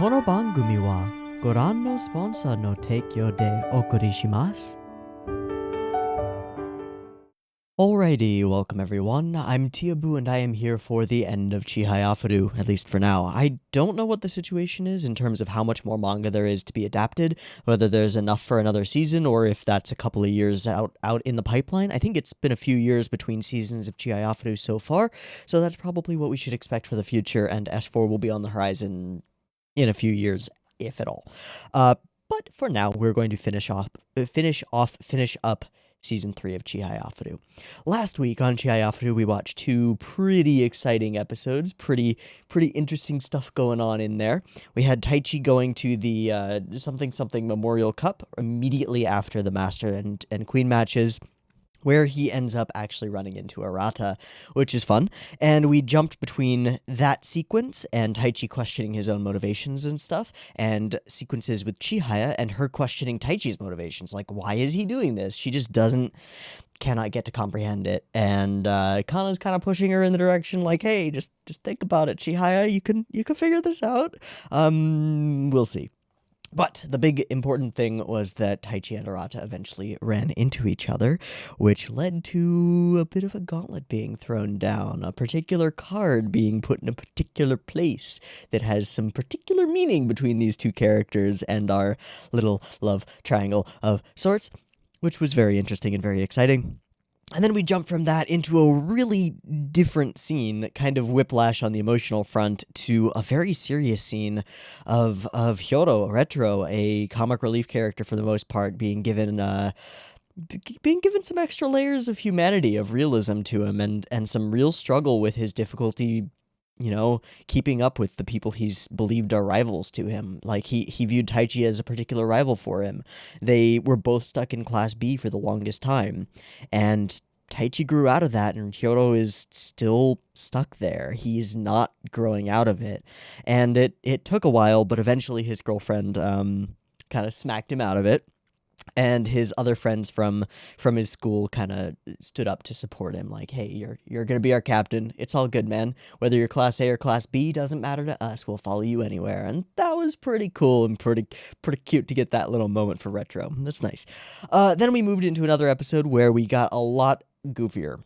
この番組はご覧のスポンサーの提供でお送りします。Alrighty, welcome everyone. I'm Teeaboo and I am here for the end of Chihayafuru, at least for now. I don't know what the situation is in terms of how much more manga there is to be adapted, whether there's enough for another season or if that's a couple of years out in the pipeline. I think it's been a few years between seasons of Chihayafuru so far, so that's probably what we should expect for the future, and S4 will be on the horizon in a few years, if at all. But for now, we're going to finish up Season 3 of Chihayafuru. Last week on Chihayafuru, we watched two pretty exciting episodes, pretty interesting stuff going on in there. We had Taichi going to the something Memorial Cup immediately after the Master and Queen matches, where he ends up actually running into Arata, which is fun. And we jumped between that sequence and Taichi questioning his own motivations and stuff, and sequences with Chihaya and her questioning Taichi's motivations. Like, why is he doing this? She just cannot get to comprehend it. And Kana's kind of pushing her in the direction like, hey, just think about it, Chihaya. You can figure this out. We'll see. But the big important thing was that Taichi and Arata eventually ran into each other, which led to a bit of a gauntlet being thrown down, a particular card being put in a particular place that has some particular meaning between these two characters and our little love triangle of sorts, which was very interesting and very exciting. And then we jump from that into a really different scene, kind of whiplash on the emotional front, to a very serious scene of Hyodo, Retro, a comic relief character for the most part, being given some extra layers of humanity, of realism to him, and some real struggle with his difficulty, keeping up with the people he's believed are rivals to him. Like, he viewed Taichi as a particular rival for him. They were both stuck in Class B for the longest time, and Taichi grew out of that, and Hyodo is still stuck there. He's not growing out of it, and it took a while, but eventually his girlfriend kind of smacked him out of it, and his other friends from his school kind of stood up to support him, like, hey, you're gonna be our captain. It's all good, man. Whether you're Class A or Class B doesn't matter to us. We'll follow you anywhere. And that was pretty cool and pretty cute to get that little moment for Retro. That's nice. Then we moved into another episode where we got a lot goofier.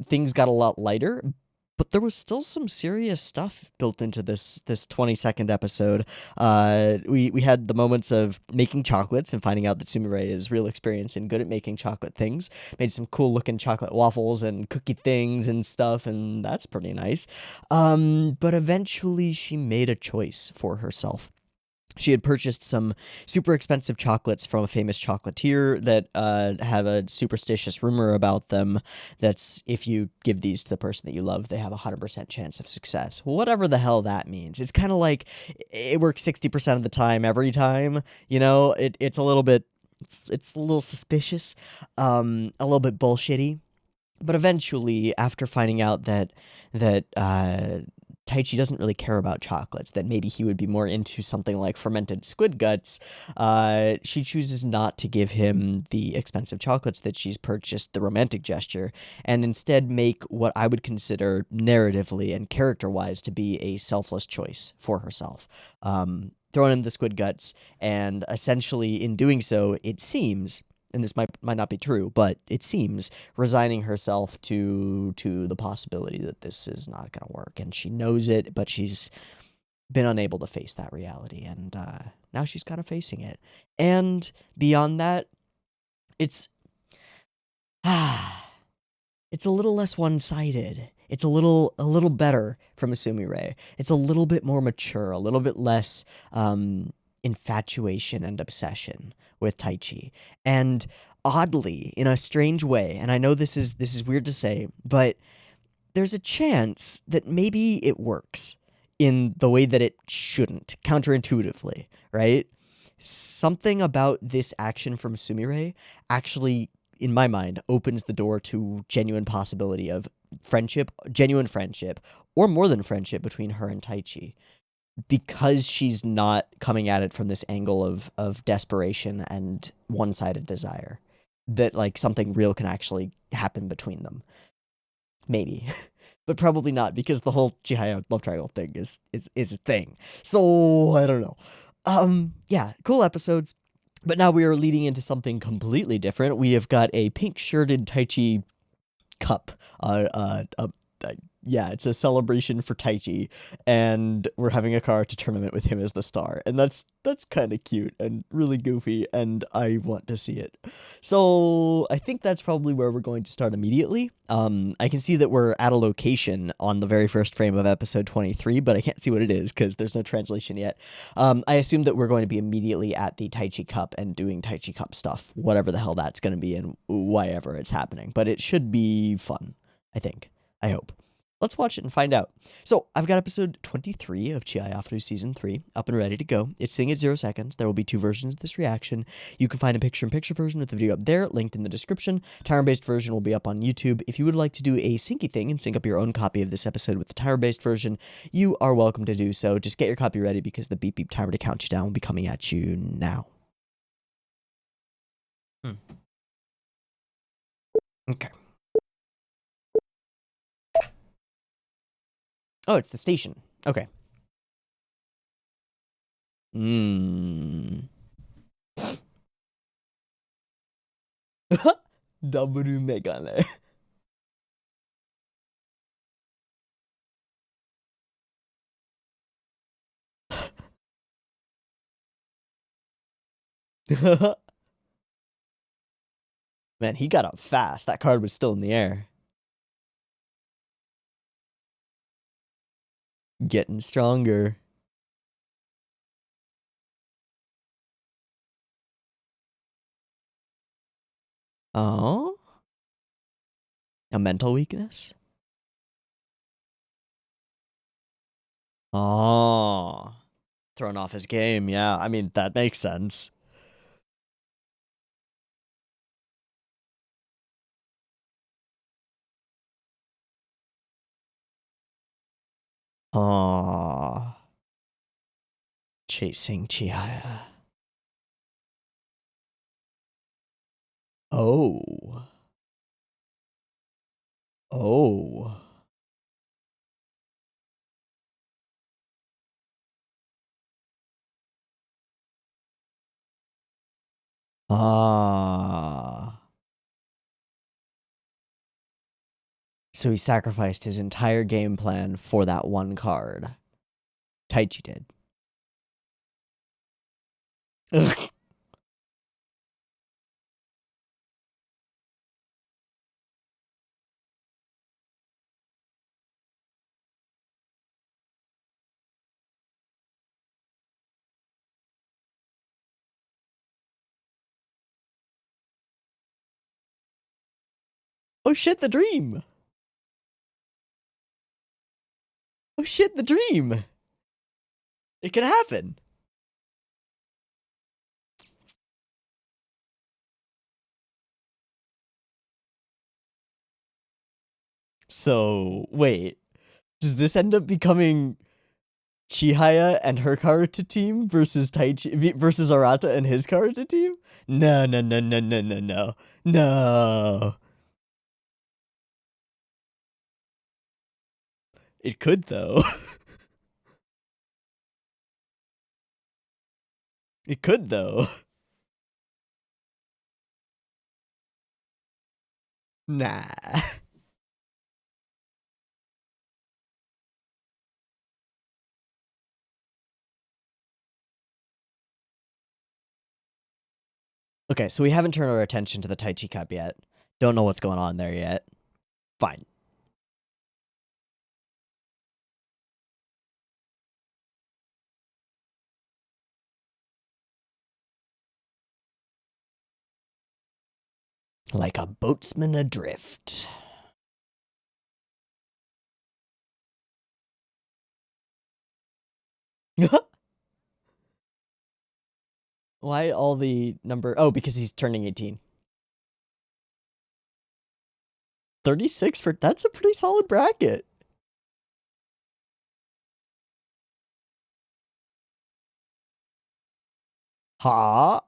Things got a lot lighter, but there was still some serious stuff built into this 20-second episode. We had the moments of making chocolates and finding out that Sumire is real experienced and good at making chocolate things. Made some cool looking chocolate waffles and cookie things and stuff, and that's pretty nice. But eventually she made a choice for herself. She had purchased some super expensive chocolates from a famous chocolatier that have a superstitious rumor about them that's if you give these to the person that you love, they have a 100% chance of success. Whatever the hell that means. It's kind of like it works 60% of the time every time. It's a little bit, it's a little suspicious, a little bit bullshitty. But eventually, after finding out that Taichi doesn't really care about chocolates, that maybe he would be more into something like fermented squid guts, she chooses not to give him the expensive chocolates that she's purchased, the romantic gesture, and instead make what I would consider narratively and character-wise to be a selfless choice for herself. Throwing him the squid guts, and essentially in doing so, it seems, and this might not be true, but it seems, resigning herself to the possibility that this is not going to work. And she knows it, but she's been unable to face that reality. And now she's kind of facing it. And beyond that, it's a little less one-sided. It's a little better from Sumire. It's a little bit more mature, a little bit less infatuation and obsession with Taichi. And oddly, in a strange way, and I know this is weird to say, but there's a chance that maybe it works in the way that it shouldn't, counterintuitively, right? Something about this action from Sumire actually, in my mind, opens the door to genuine possibility of friendship, genuine friendship, or more than friendship between her and Taichi, because she's not coming at it from this angle of desperation and one-sided desire, that like something real can actually happen between them. Maybe. but probably not because the whole Chihaya love triangle thing is a thing. So I don't know. Yeah, cool episodes. But now we are leading into something completely different. We have got a pink shirted Taichi cup. Yeah, it's a celebration for Taichi, and we're having a karate tournament with him as the star, and that's kind of cute and really goofy, and I want to see it. So I think that's probably where we're going to start immediately. I can see that we're at a location on the very first frame of episode 23, but I can't see what it is because there's no translation yet. I assume that we're going to be immediately at the Taichi Cup and doing Taichi Cup stuff, whatever the hell that's going to be and whyever it's happening. But it should be fun, I think. I hope. Let's watch it and find out. So, I've got episode 23 of Chihayafuru Season 3 up and ready to go. It's sitting at 0 seconds. There will be 2 versions of this reaction. You can find a picture-in-picture version with the video up there, linked in the description. Timer-based version will be up on YouTube. If you would like to do a syncy thing and sync up your own copy of this episode with the timer-based version, you are welcome to do so. Just get your copy ready because the beep beep timer to count you down will be coming at you now. Okay. Oh, it's the station. Okay. Double megane. Man, he got up fast. That card was still in the air. Getting stronger. Oh? A mental weakness? Oh. Thrown off his game, yeah. I mean, that makes sense. Oh. Chasing Chihaya. Oh. Oh. Ah. So he sacrificed his entire game plan for that one card. Taichi did. Ugh. Oh shit, the dream! Oh shit, the dream! It can happen! So, wait. Does this end up becoming Chihaya and her karate team versus Taichi versus Arata and his karate team? No, no, no, no, no, no, no. No. It could though. It could though. Nah. Okay, so we haven't turned our attention to the Taichi Cup yet. Don't know what's going on there yet. Fine. Like a boatsman adrift. Why all the number? Oh, because he's turning 18. 36 for that's a pretty solid bracket. Ha.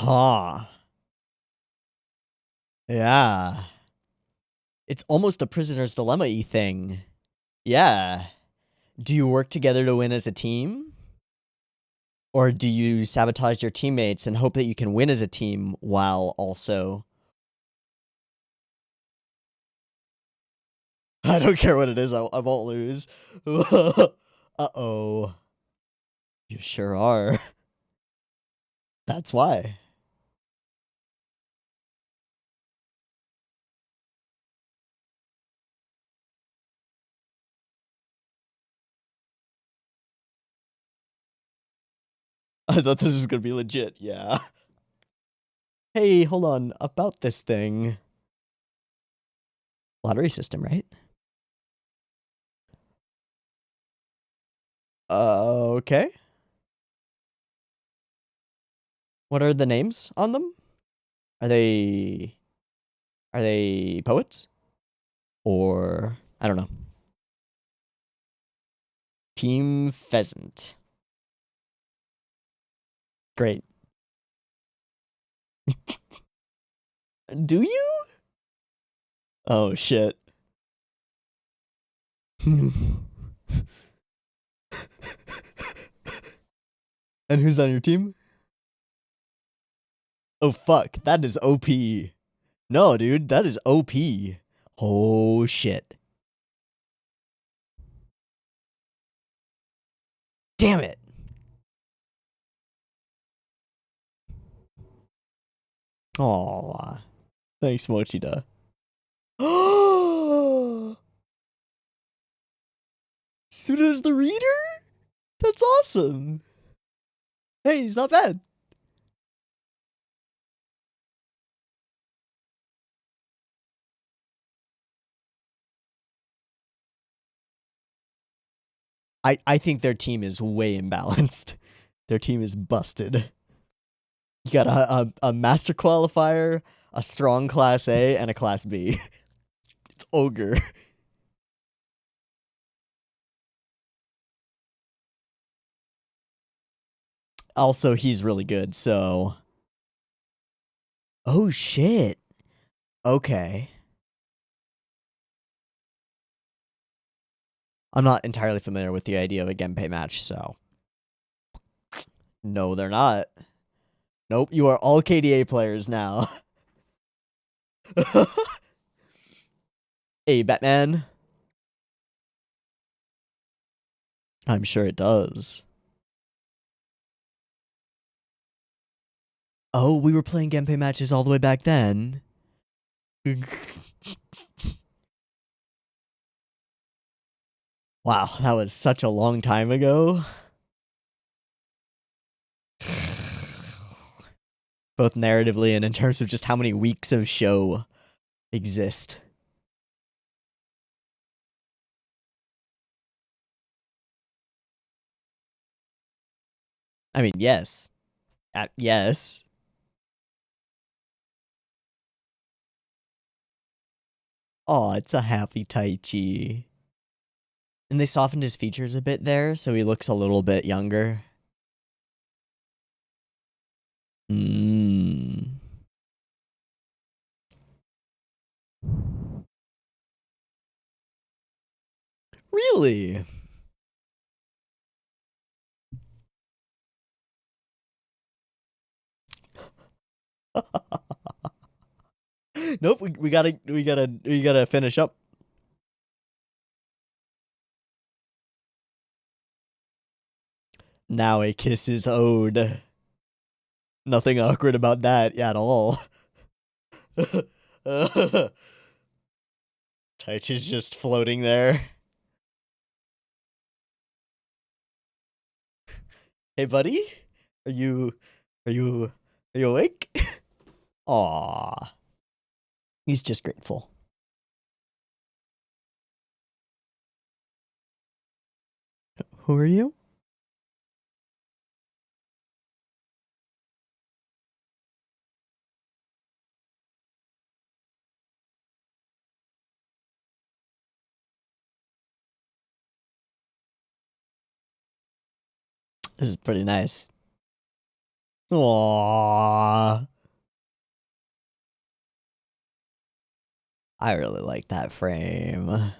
Huh. Yeah. It's almost a prisoner's dilemma-y thing. Yeah. Do you work together to win as a team? Or do you sabotage your teammates and hope that you can win as a team while also... I don't care what it is, I won't lose. Uh-oh. You sure are. That's why. I thought this was gonna be legit, yeah. Hey, hold on. About this thing. Lottery system, right? Okay. What are the names on them? Are they... Are they poets? Or... I don't know. Team Pheasant. Great. Do you? Oh, shit. And who's on your team? Oh, fuck. That is OP. No, dude. That is OP. Oh, shit. Damn it. Aw. Thanks, Mochida. Suda's the reader? That's awesome. Hey, he's not bad. I think their team is way imbalanced. Their team is busted. You got a master qualifier, a strong class A, and a class B. It's ogre. Also, he's really good, so... Oh, shit. Okay. I'm not entirely familiar with the idea of a Genpei match, so... No, they're not. Nope, you are all KDA players now. Hey, Batman. I'm sure it does. Oh, we were playing Genpei matches all the way back then. Wow, that was such a long time ago. Both narratively and in terms of just how many weeks of show exist. I mean, yes. Yes. Oh, it's a happy Taichi. And they softened his features a bit there, so he looks a little bit younger. Mmm. Really? Nope, we gotta finish up. Now a kiss is owed. Nothing awkward about that at all. Taichi's just floating there. Hey, buddy? Are you are you are you awake? Aw. He's just grateful. Who are you? This is pretty nice. Aww. I really like that frame.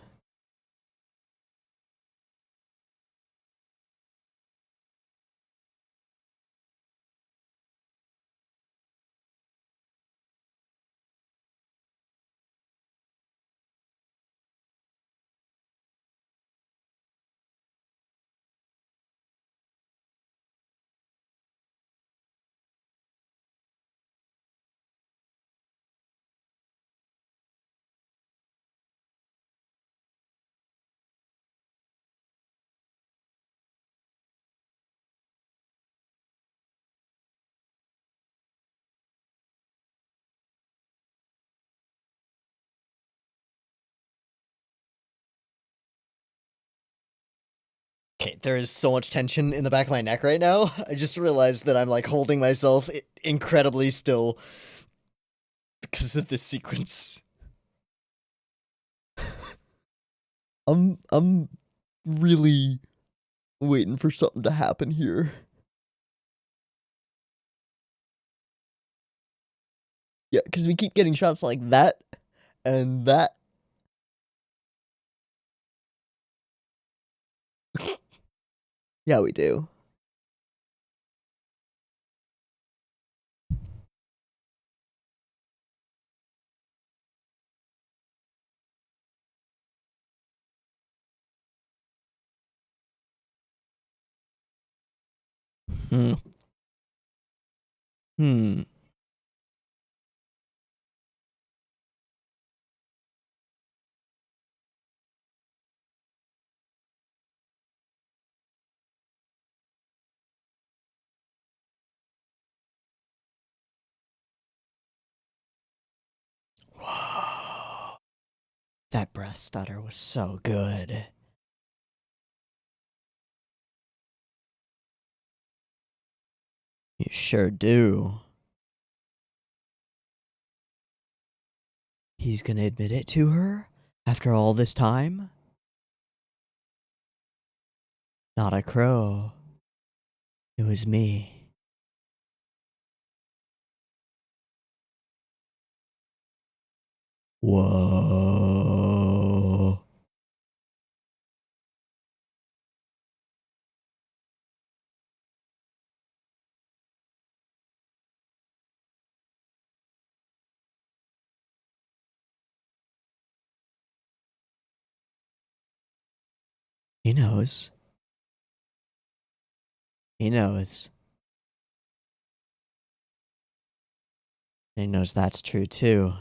Okay, there is so much tension in the back of my neck right now. I just realized that I'm like holding myself incredibly still because of this sequence. I'm really waiting for something to happen here. Yeah, because we keep getting shots like that and that. Yeah, we do. Hmm. Hmm. Whoa. That breath stutter was so good. You sure do. He's gonna admit it to her? After all this time? Not a crow. It was me. Whoa. He knows. He knows. And he knows that's true too.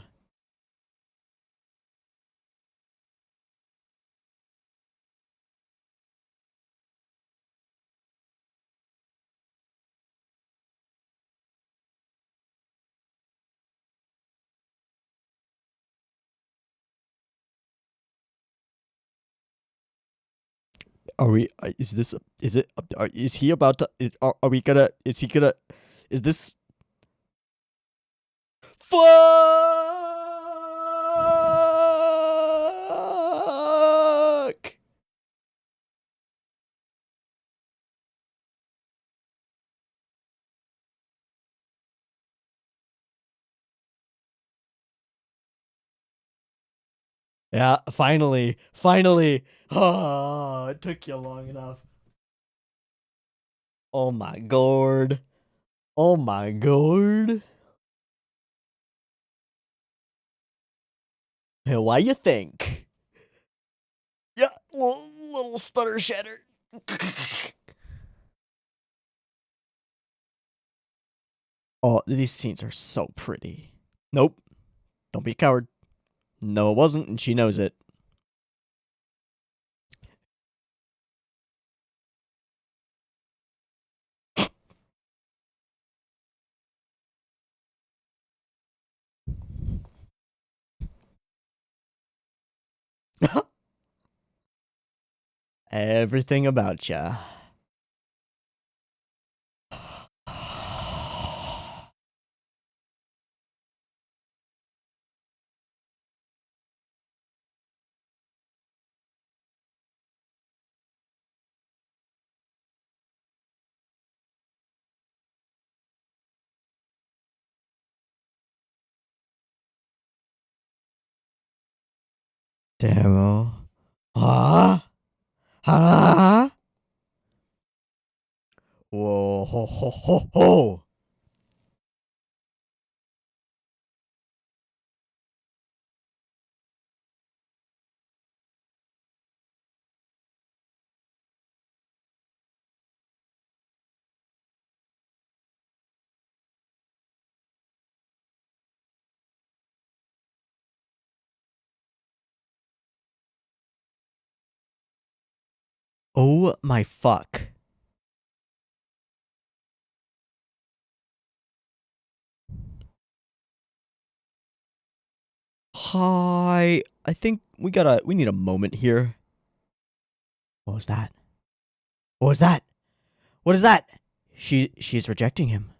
Are we? Is this? Is it? Is he about to? Are we gonna? Is he gonna? Is this? Fuck! Yeah, finally, finally. Oh, it took you long enough. Oh my god. Oh my god. Hey, why you think? Yeah, little stutter shatter. Oh, these scenes are so pretty. Nope. Don't be a coward. No, it wasn't, and she knows it. Everything about ya. Teeaboo. Ah? Ah? Whoa, ho, ho, ho, ho. Oh my fuck. Hi. I think we need a moment here. What was that? What was that? What is that? She's rejecting him.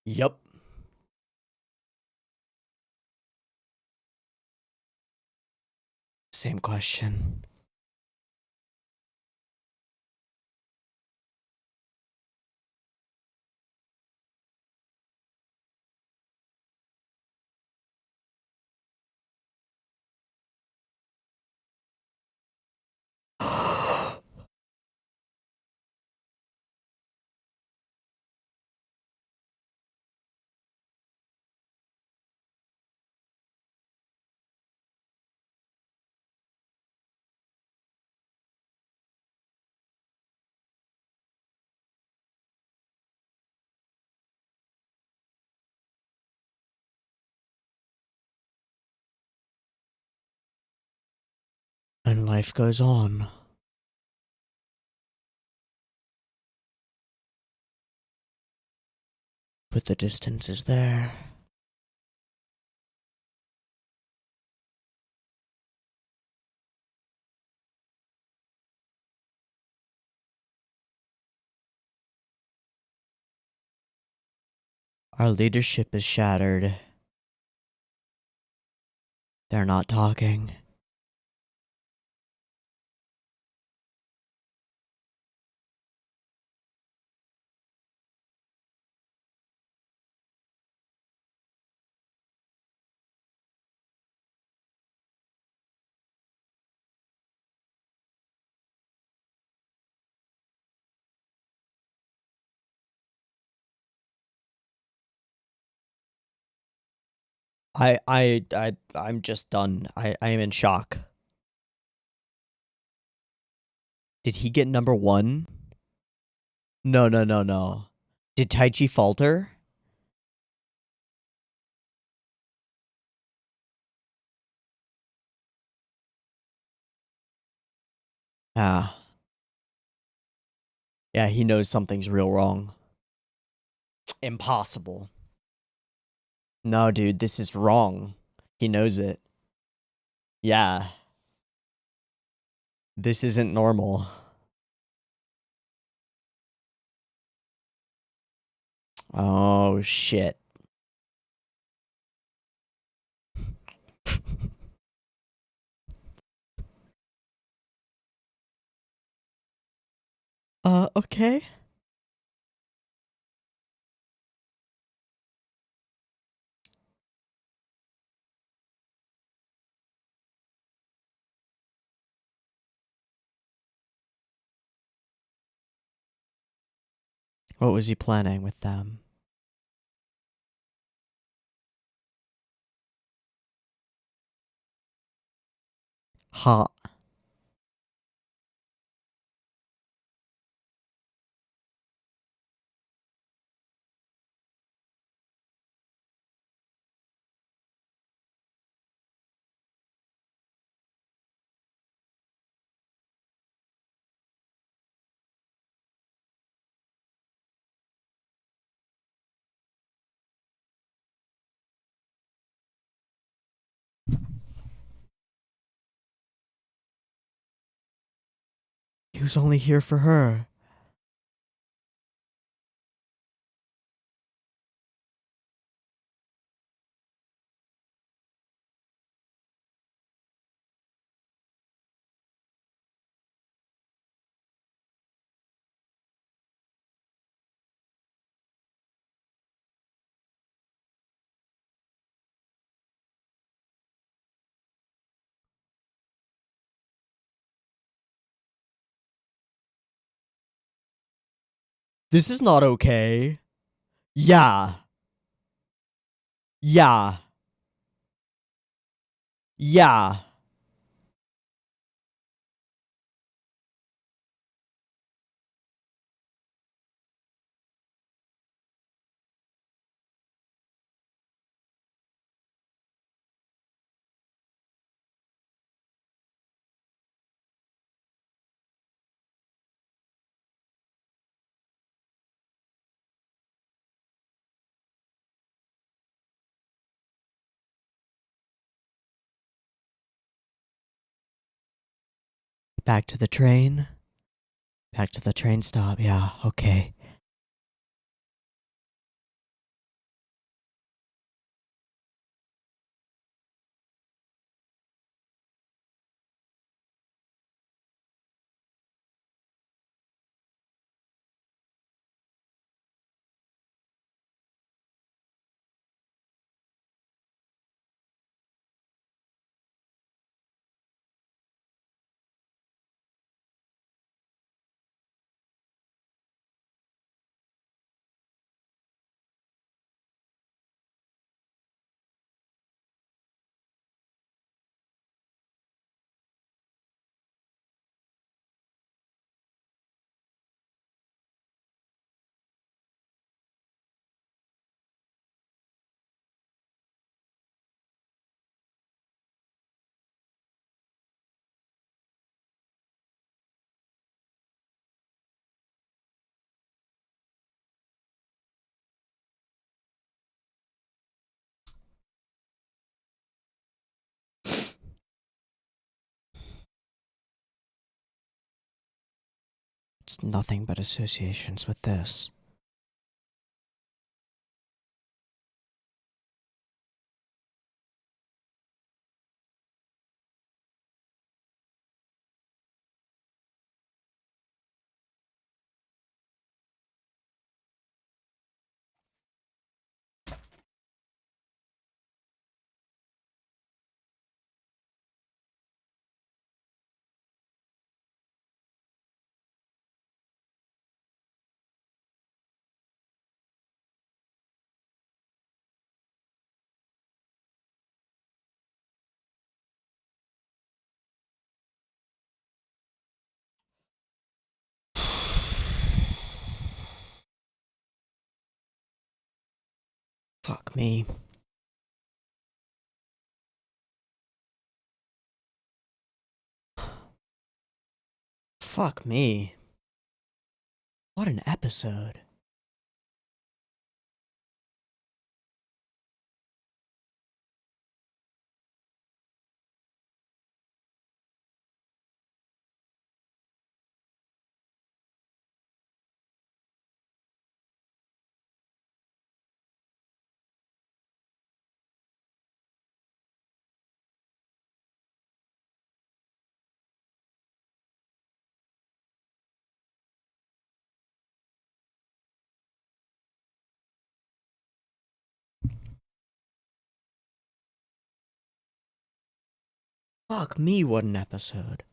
Yup. Same question. And life goes on. But the distance is there. Our leadership is shattered. They're not talking. I'm just done. I am in shock. Did he get number one? No, no, no, no. Did Taichi falter? Ah. Yeah, he knows something's real wrong. Impossible. No, dude, this is wrong. He knows it. Yeah. This isn't normal. Oh, shit. Okay. What was he planning with them? Hot. He was only here for her. This is not okay. Yeah. Yeah. Yeah. Back to the train. Back to the train stop. Yeah, okay. It's nothing but associations with this. Fuck me. Fuck me. What an episode. Fuck me, what an episode.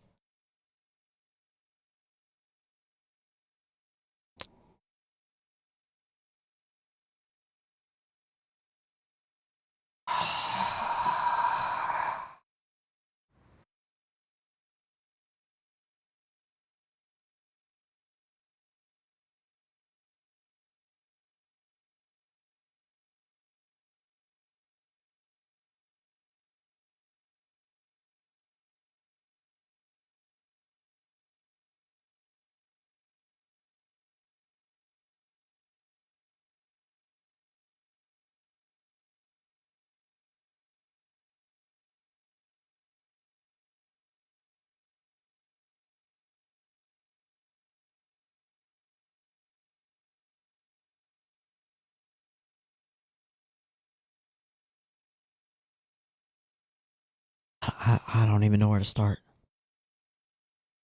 I don't even know where to start.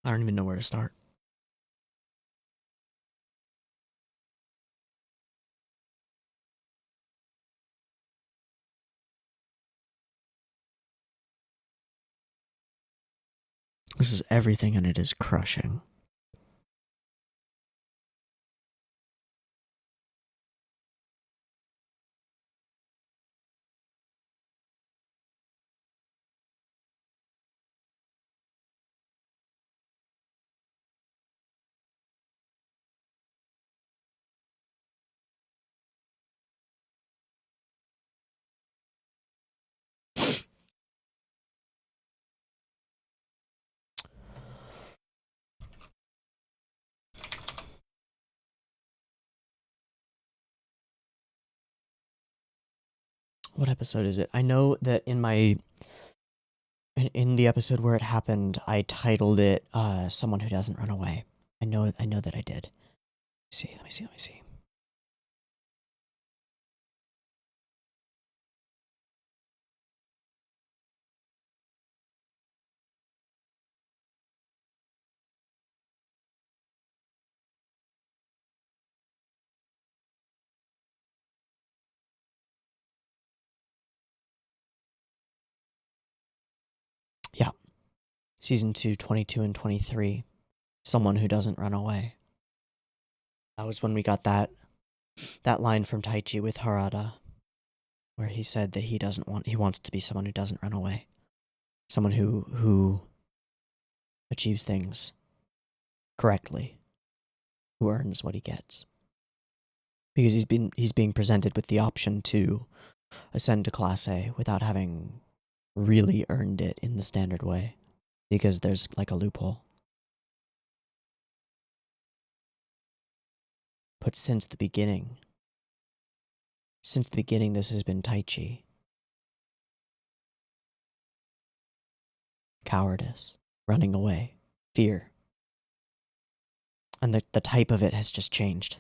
I don't even know where to start. This is everything and it is crushing. What episode is it? I know that in the episode where it happened, I titled it "Someone Who Doesn't Run Away." I know that I did. Let me see. Yeah, season 2, 22 and 23. Someone Who Doesn't Run Away. That was when we got that line from Taichi with Harada, where he said that he wants to be someone who doesn't run away, someone who achieves things correctly, who earns what he gets, because he's being presented with the option to ascend to Class A without having really earned it in the standard way, because there's like a loophole. But since the beginning, this has been Taichi. Cowardice, running away, fear. And the type of it has just changed.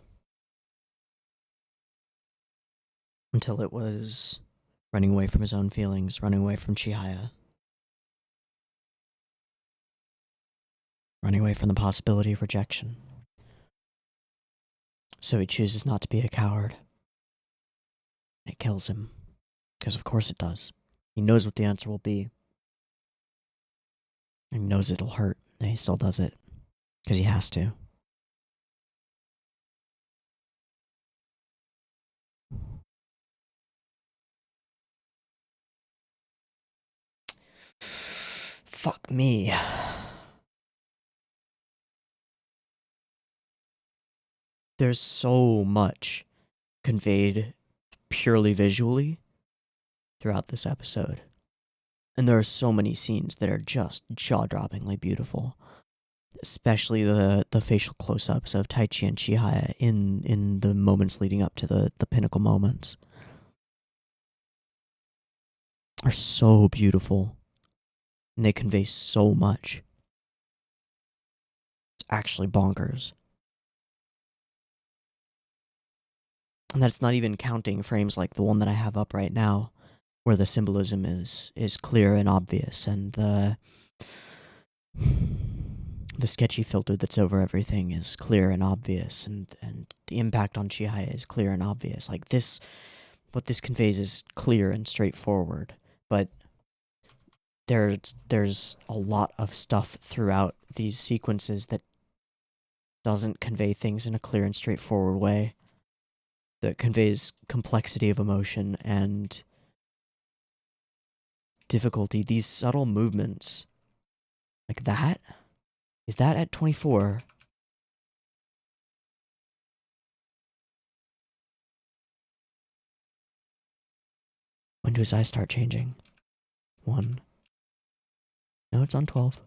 Until it was running away from his own feelings, running away from Chihaya. Running away from the possibility of rejection. So he chooses not to be a coward. And it kills him. Because of course it does. He knows what the answer will be. And he knows it'll hurt, and he still does it. Because he has to. Fuck me. There's so much conveyed purely visually throughout this episode. And there are so many scenes that are just jaw-droppingly beautiful. Especially the facial close-ups of Taichi and Chihaya in the moments leading up to the pinnacle moments are so beautiful. And they convey so much. It's actually bonkers. And that's not even counting frames like the one that I have up right now, where the symbolism is clear and obvious, and the sketchy filter that's over everything is clear and obvious, and the impact on Chihaya is clear and obvious. Like this, what this conveys is clear and straightforward, but there's a lot of stuff throughout these sequences that doesn't convey things in a clear and straightforward way, that conveys complexity of emotion and difficulty. These subtle movements, like that, is that at 24? When do his eyes start changing? 1. No, it's on 12.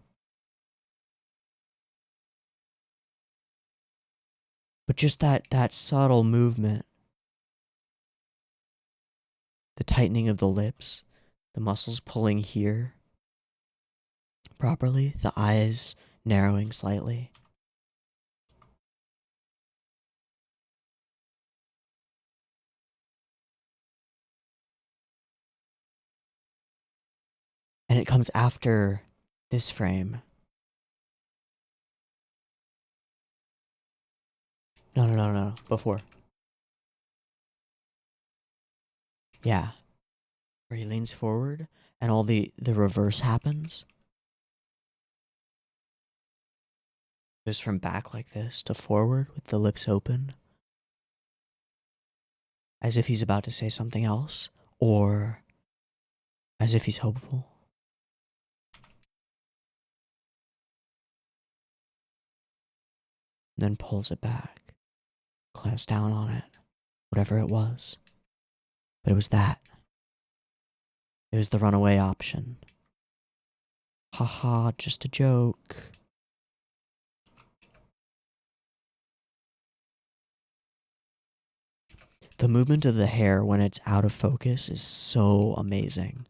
But just that subtle movement, the tightening of the lips, the muscles pulling here properly, the eyes narrowing slightly. And it comes after this frame. No. Before. Yeah. Where he leans forward and all the reverse happens. Goes from back like this to forward with the lips open. As if he's about to say something else. Or as if he's hopeful. Then pulls it back. Clamps down on it. Whatever it was. But it was that. It was the runaway option. Haha, just a joke. The movement of the hair when it's out of focus is so amazing.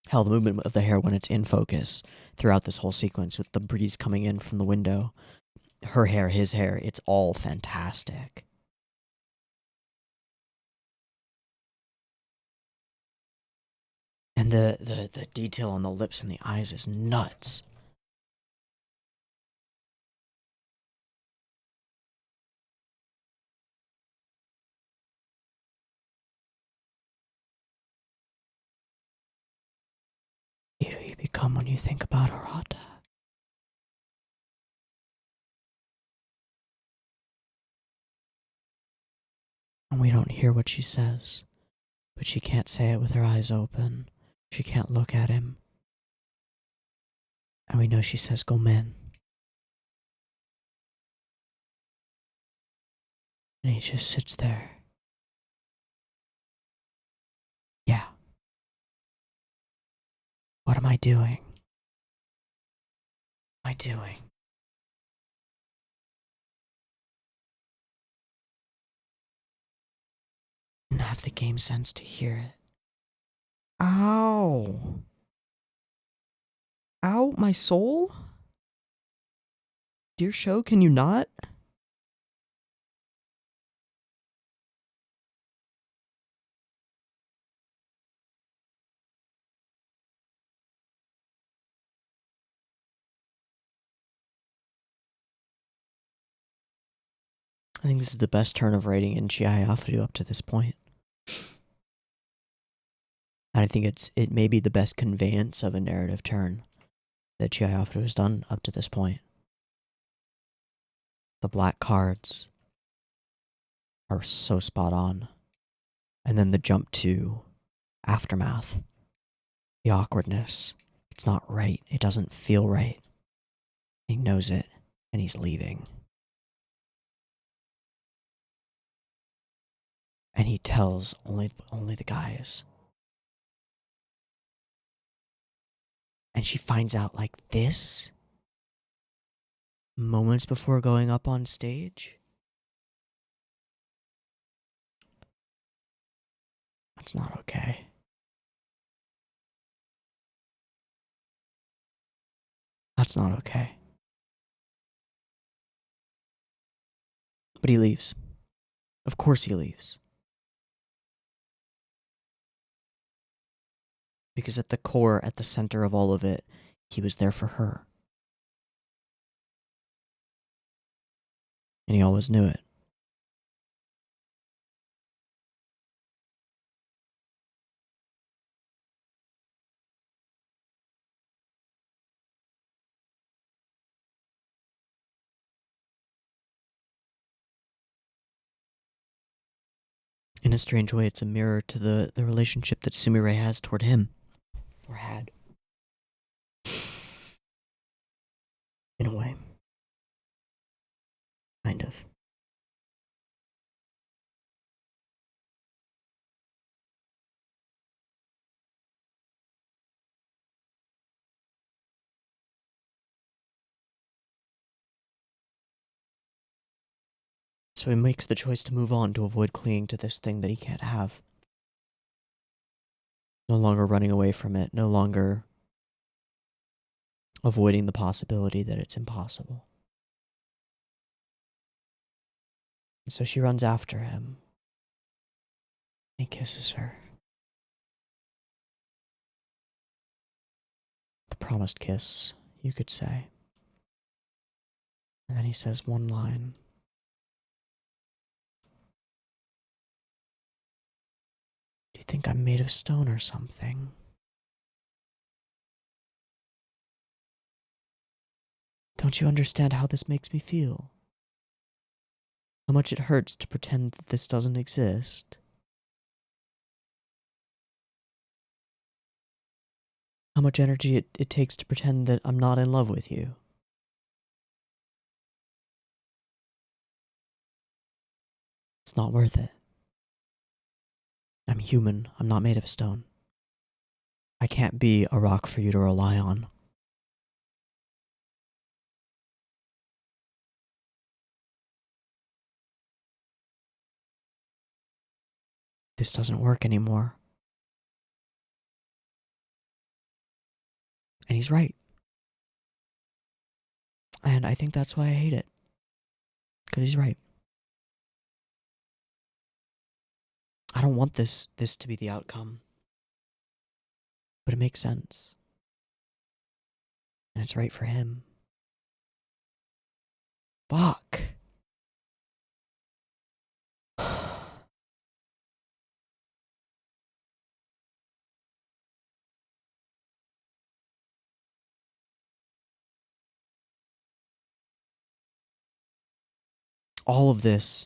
Hell, the movement of the hair when it's in focus throughout this whole sequence with the breeze coming in from the window. Her hair, his hair, it's all fantastic. And the detail on the lips and the eyes is nuts. Who do you become when you think about Arata? And we don't hear what she says, but she can't say it with her eyes open. She can't look at him. And we know she says Gomen. And he just sits there. Yeah. What am I doing? What am I doing? Didn't have the game sense to hear it. Ow. Ow, my soul? Dear show, can you not? I think this is the best turn of writing in Chihayafuru up to this point. And I think it may be the best conveyance of a narrative turn that Chihayafuru has done up to this point. The black cards are so spot on. And then the jump to aftermath. The awkwardness. It's not right. It doesn't feel right. He knows it, and he's leaving. And he tells only the guys. And she finds out like this moments before going up on stage. That's not okay. That's not okay. But he leaves. Of course he leaves. Because at the core, at the center of all of it, he was there for her. And he always knew it. In a strange way, it's a mirror to the relationship that Sumire has toward him. Or had. In a way. Kind of. So he makes the choice to move on to avoid clinging to this thing that he can't have. No longer running away from it, no longer avoiding the possibility that it's impossible. And so she runs after him. He kisses her. The promised kiss, you could say. And then he says one line. Do you think I'm made of stone or something? Don't you understand how this makes me feel? How much it hurts to pretend that this doesn't exist? How much energy it takes to pretend that I'm not in love with you? It's not worth it. I'm human. I'm not made of stone. I can't be a rock for you to rely on. this doesn't work anymore. And he's right. And I think that's why I hate it. Because he's right. I don't want this to be the outcome. But it makes sense. And it's right for him. Fuck. All of this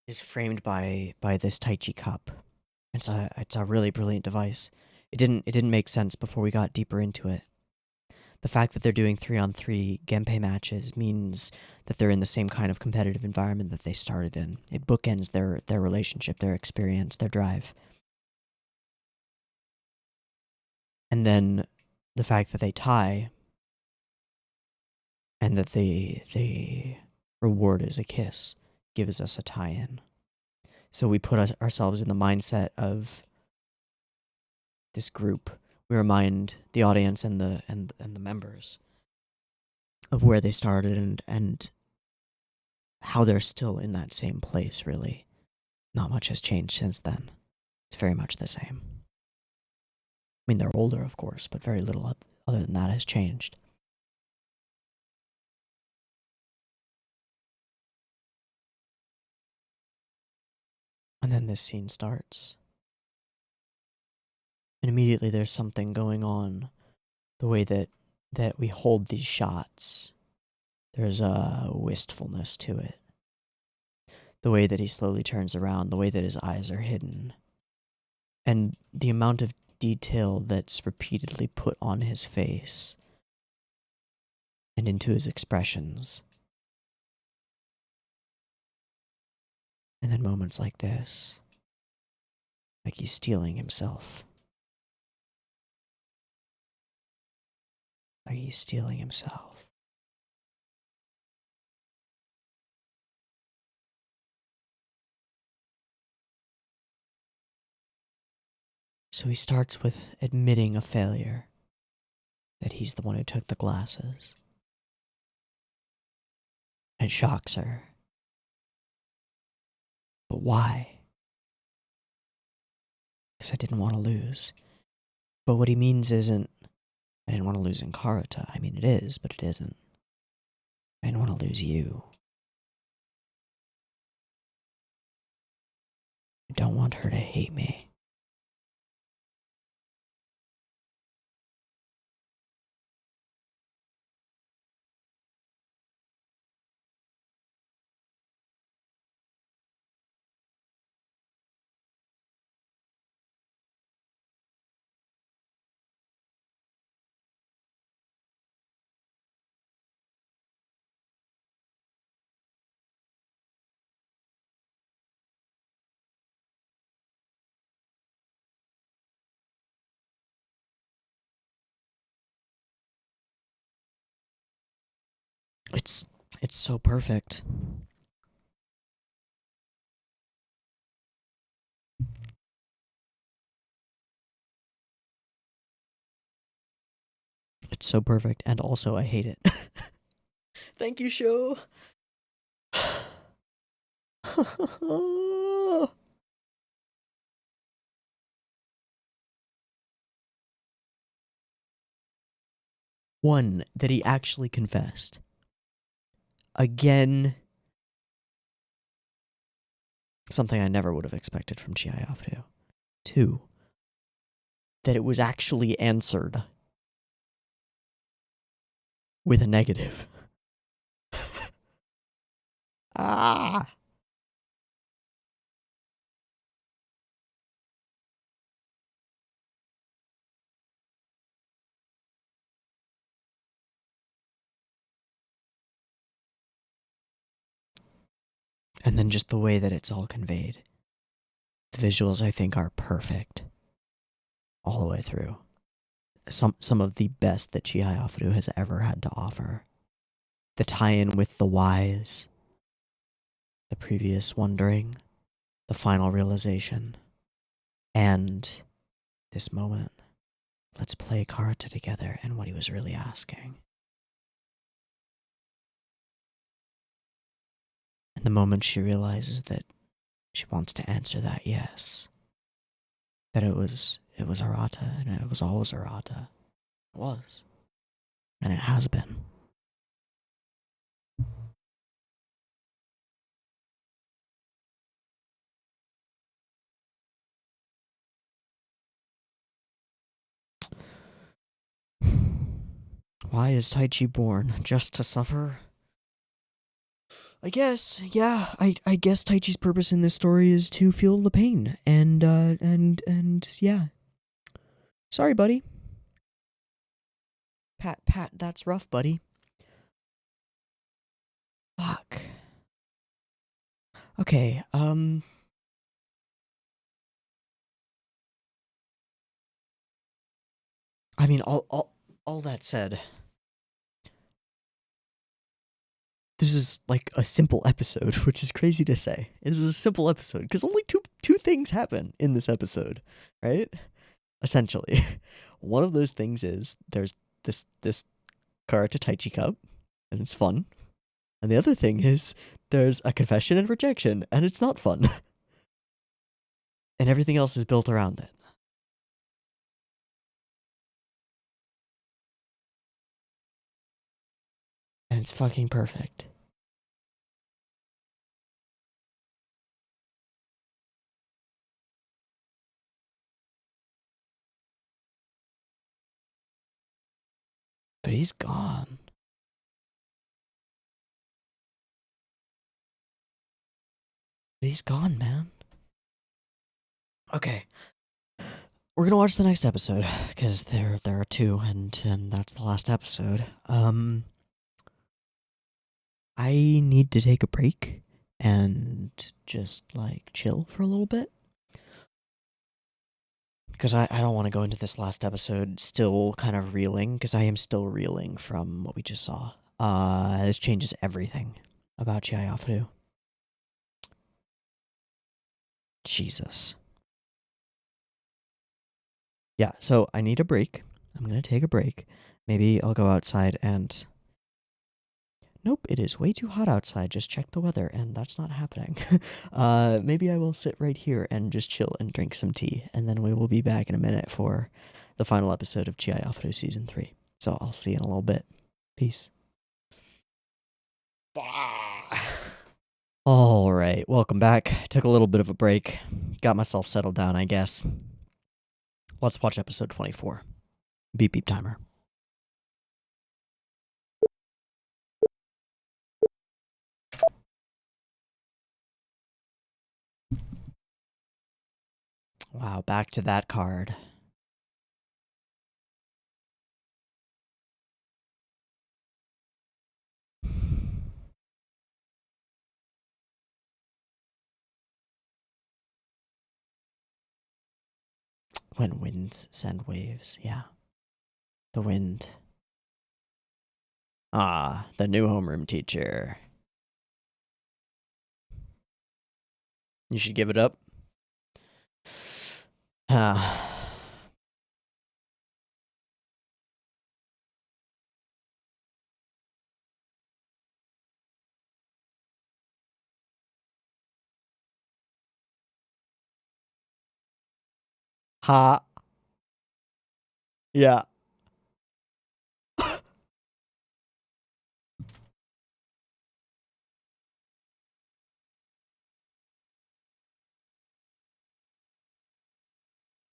is framed by this Taichi cup. It's a really brilliant device. It didn't make sense before we got deeper into it. The fact that they're doing 3-on-3 Genpei matches means that they're in the same kind of competitive environment that they started in. It bookends their relationship, their experience, their drive. And then the fact that they tie and that the reward is a kiss gives us a tie-in. So we put ourselves in the mindset of this group. We remind the audience and the members of where they started and how they're still in that same place, really. Not much has changed since then. It's very much the same. I mean, they're older, of course, but very little other than that has changed. And then this scene starts. And immediately there's something going on. The way that we hold these shots. There's a wistfulness to it. The way that he slowly turns around, the way that his eyes are hidden. And the amount of detail that's repeatedly put on his face. And into his expressions. And then moments like this. Like he's steeling himself. Like he's steeling himself. So he starts with admitting a failure. That he's the one who took the glasses. And it shocks her. But why? Because I didn't want to lose. But what he means isn't, I didn't want to lose in Karuta. I mean, it is, but it isn't. I didn't want to lose you. I don't want her to hate me. It's so perfect. It's so perfect, and also I hate it. Thank you, show. One, that he actually confessed. Again, something I never would have expected from Chihayafuru. Two, that it was actually answered with a negative. Ah! And then just the way that it's all conveyed. The visuals, I think, are perfect. All the way through. Some of the best that Chihayafuru has ever had to offer. The tie-in with the whys. The previous wondering. The final realization. And this moment, let's play karate together, and what he was really asking. And the moment she realizes that she wants to answer that yes, that it was Arata, and it was always Arata. It was. And it has been. Why is Taichi born? Just to suffer? I guess, yeah. I guess Taichi's purpose in this story is to feel the pain. And yeah. Sorry, buddy. Pat, that's rough, buddy. Fuck. Okay, I mean, all that said, this is like a simple episode, which is crazy to say. It is a simple episode because only two things happen in this episode, right? Essentially, one of those things is there's this Karate Taichi Cup, and it's fun, and the other thing is there's a confession and rejection, and it's not fun, and everything else is built around it. And it's fucking perfect. But he's gone. But he's gone, man. Okay. We're gonna watch the next episode, because there are two, and that's the last episode. I need to take a break and just, like, chill for a little bit. Because I don't want to go into this last episode still kind of reeling, because I am still reeling from what we just saw. This changes everything about Chihayafuru. Jesus. Yeah, so I need a break. I'm going to take a break. Maybe I'll go outside and... Nope, it is way too hot outside. Just check the weather, and that's not happening. Maybe I will sit right here and just chill and drink some tea, and then we will be back in a minute for the final episode of Chihayafuru Season 3. So I'll see you in a little bit. Peace. All right, welcome back. Took a little bit of a break. Got myself settled down, I guess. Let's watch episode 24. Beep beep timer. Wow, back to that card. When winds send waves, yeah. The wind. Ah, the new homeroom teacher. You should give it up. Ha. Yeah.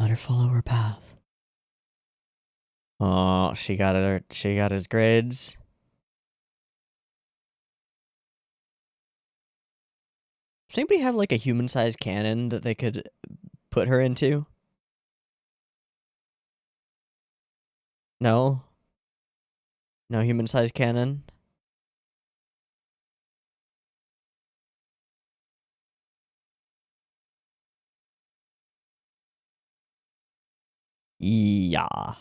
Let her follow her path. Oh, she got his grades. Does anybody have like a human-sized cannon that they could put her into? No? No human-sized cannon? Yeah.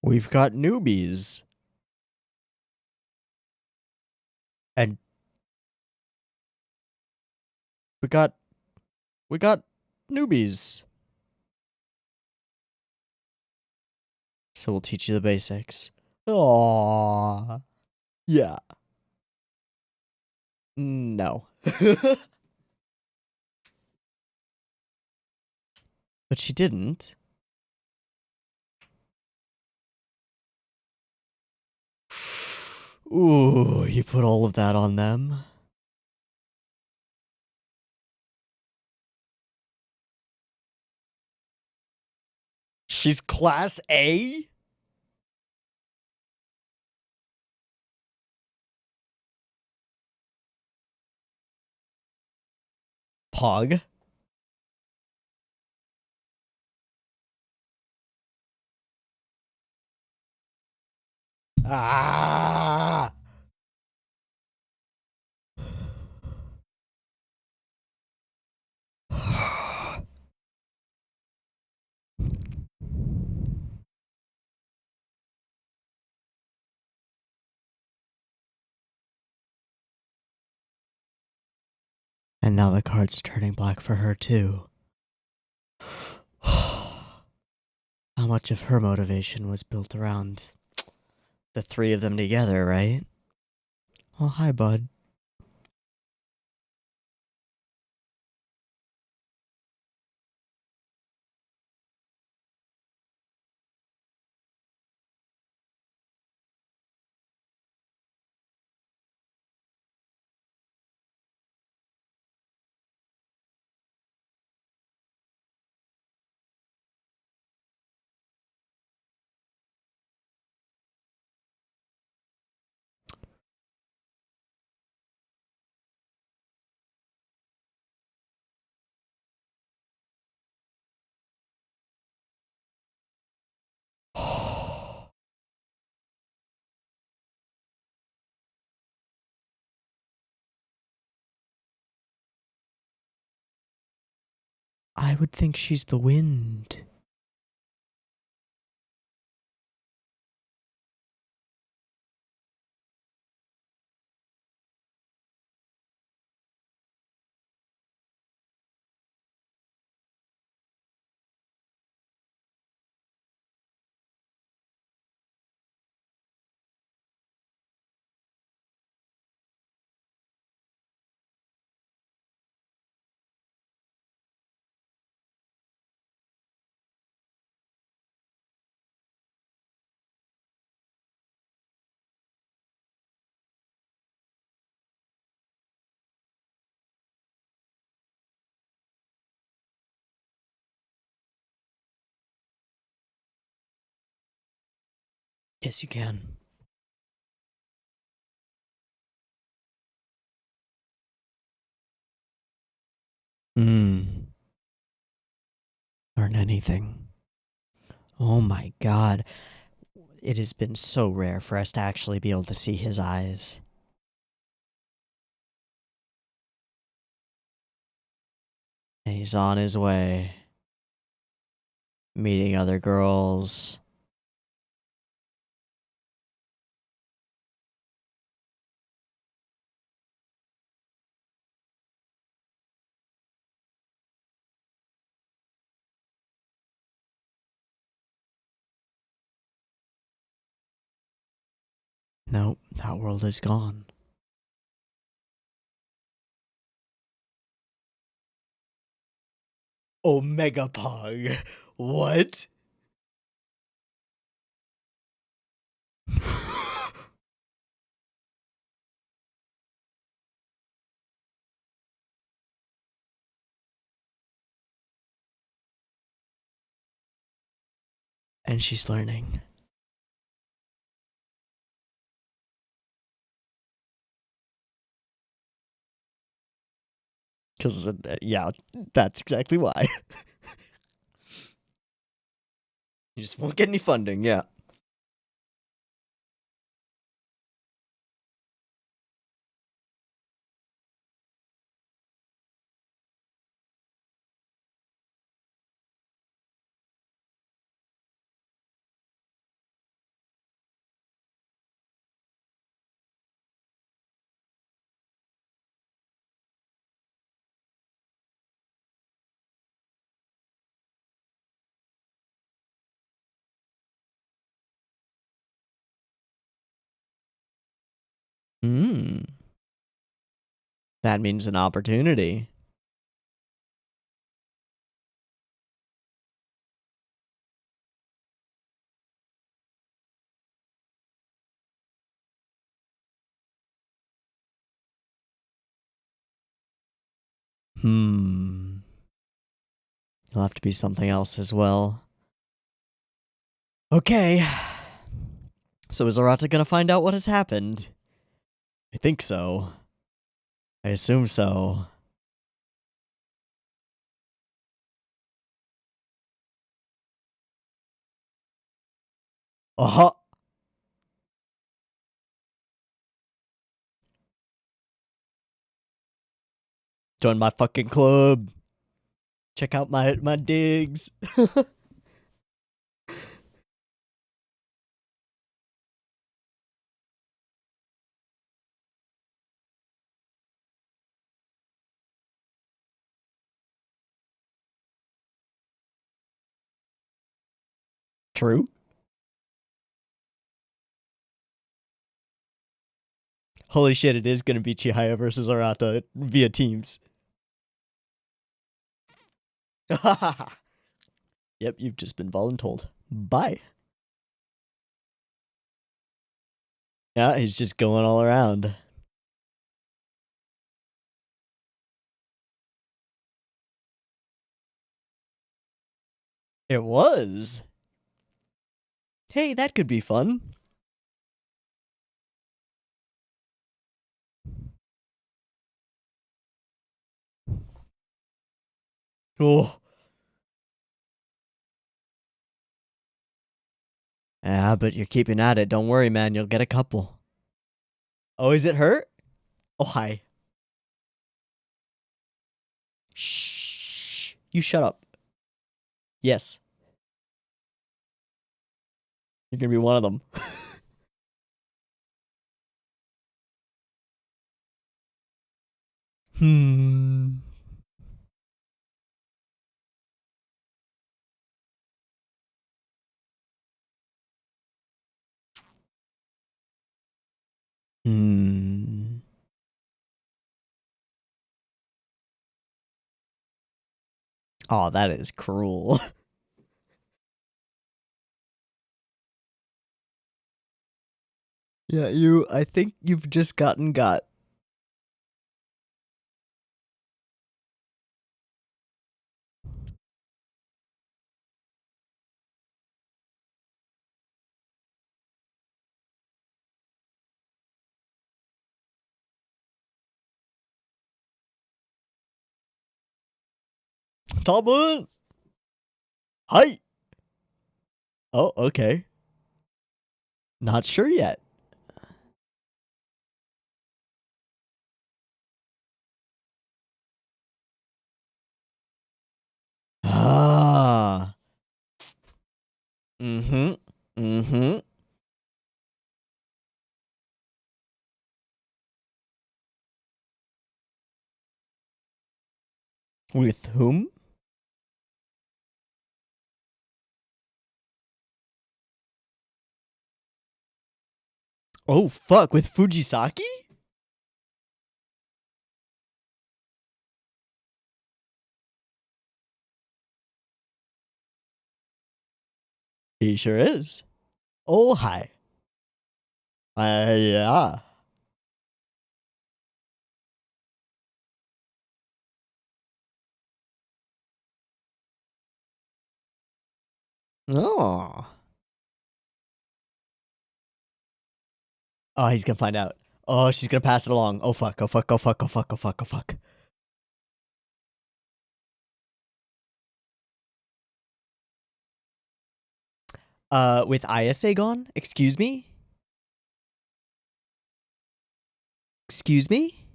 We've got newbies. And we got newbies. So we'll teach you the basics. Aww. Yeah. No. But she didn't. Ooh, you put all of that on them. She's class A? Pog. Ah! And now the cards are turning black for her, too. How much of her motivation was built around the three of them together, right? Oh, hi, bud. I would think she's the wind. Yes, you can. Learn anything. Oh my god. It has been so rare for us to actually be able to see his eyes. And he's on his way. Meeting other girls. Nope, that world is gone. Omega Pog. What? And she's learning. Because, yeah, that's exactly why. You just won't get any funding, yeah. That means an opportunity. It'll have to be something else as well. Okay. So is Arata gonna find out what has happened? I think so. I assume so. Uh-huh. Join my fucking club. Check out my digs. True. Holy shit, it is gonna be Chihaya versus Arata via teams. Yep, you've just been voluntold. Bye. Yeah, he's just going all around. It was. Hey, that could be fun. Oh. Yeah, but you're keeping at it. Don't worry, man. You'll get a couple. Oh, is it her? Oh, hi. Shh. You shut up. Yes. You're gonna be one of them. Hmm. Hmm. Oh, that is cruel. Yeah, I think you've just got. Talbot! Hi! Oh, okay. Not sure yet. Ah. Mm-hmm. Mm-hmm. With whom? Oh, fuck. With Fujisaki? He sure is. Oh, hi. Yeah. Oh. Oh, he's gonna find out. Oh, she's gonna pass it along. Oh, fuck. Oh, fuck. Oh, fuck. Oh, fuck. Oh, fuck. Oh, fuck. With ISA gone? Excuse me? Excuse me?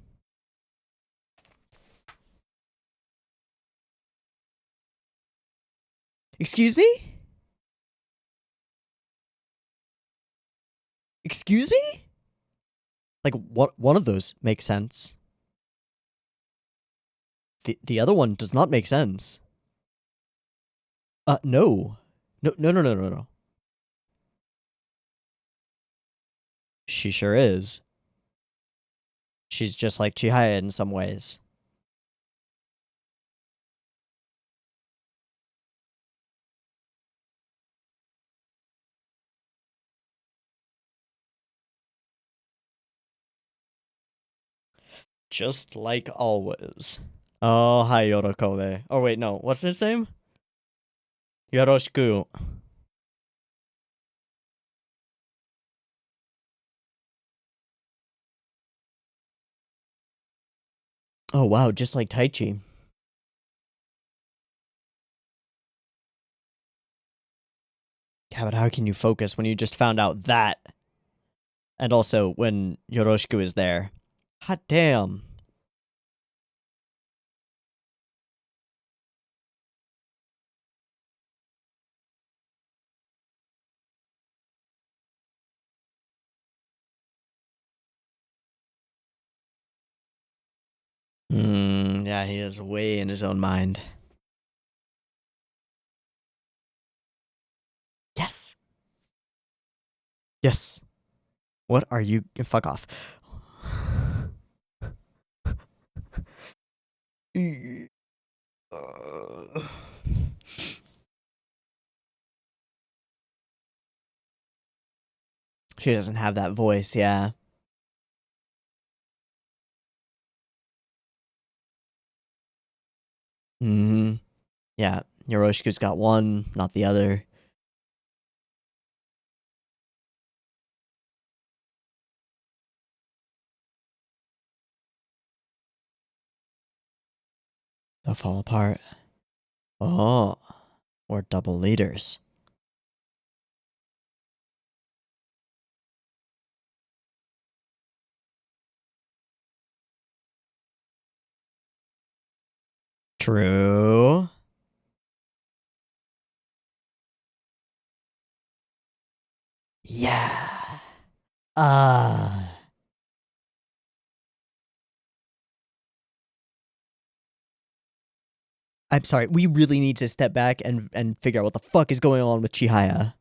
Excuse me? Excuse me? Like, one of those makes sense. The other one does not make sense. No. No. She sure is. She's just like Chihaya in some ways. Just like always. Oh, hi, Yorikobe. Oh, wait, no. What's his name? Yoroshiku. Oh, wow, just like Taichi. Yeah, but how can you focus when you just found out that? And also, when Yoroshiku is there. Hot damn. Yeah, he is way in his own mind. Yes. Yes. What are you? Fuck off. She doesn't have that voice, yeah. Yeah, Yoroshiku's got one, not the other. They'll fall apart. Oh, or double leaders. True. Yeah. I'm sorry. We really need to step back and figure out what the fuck is going on with Chihaya.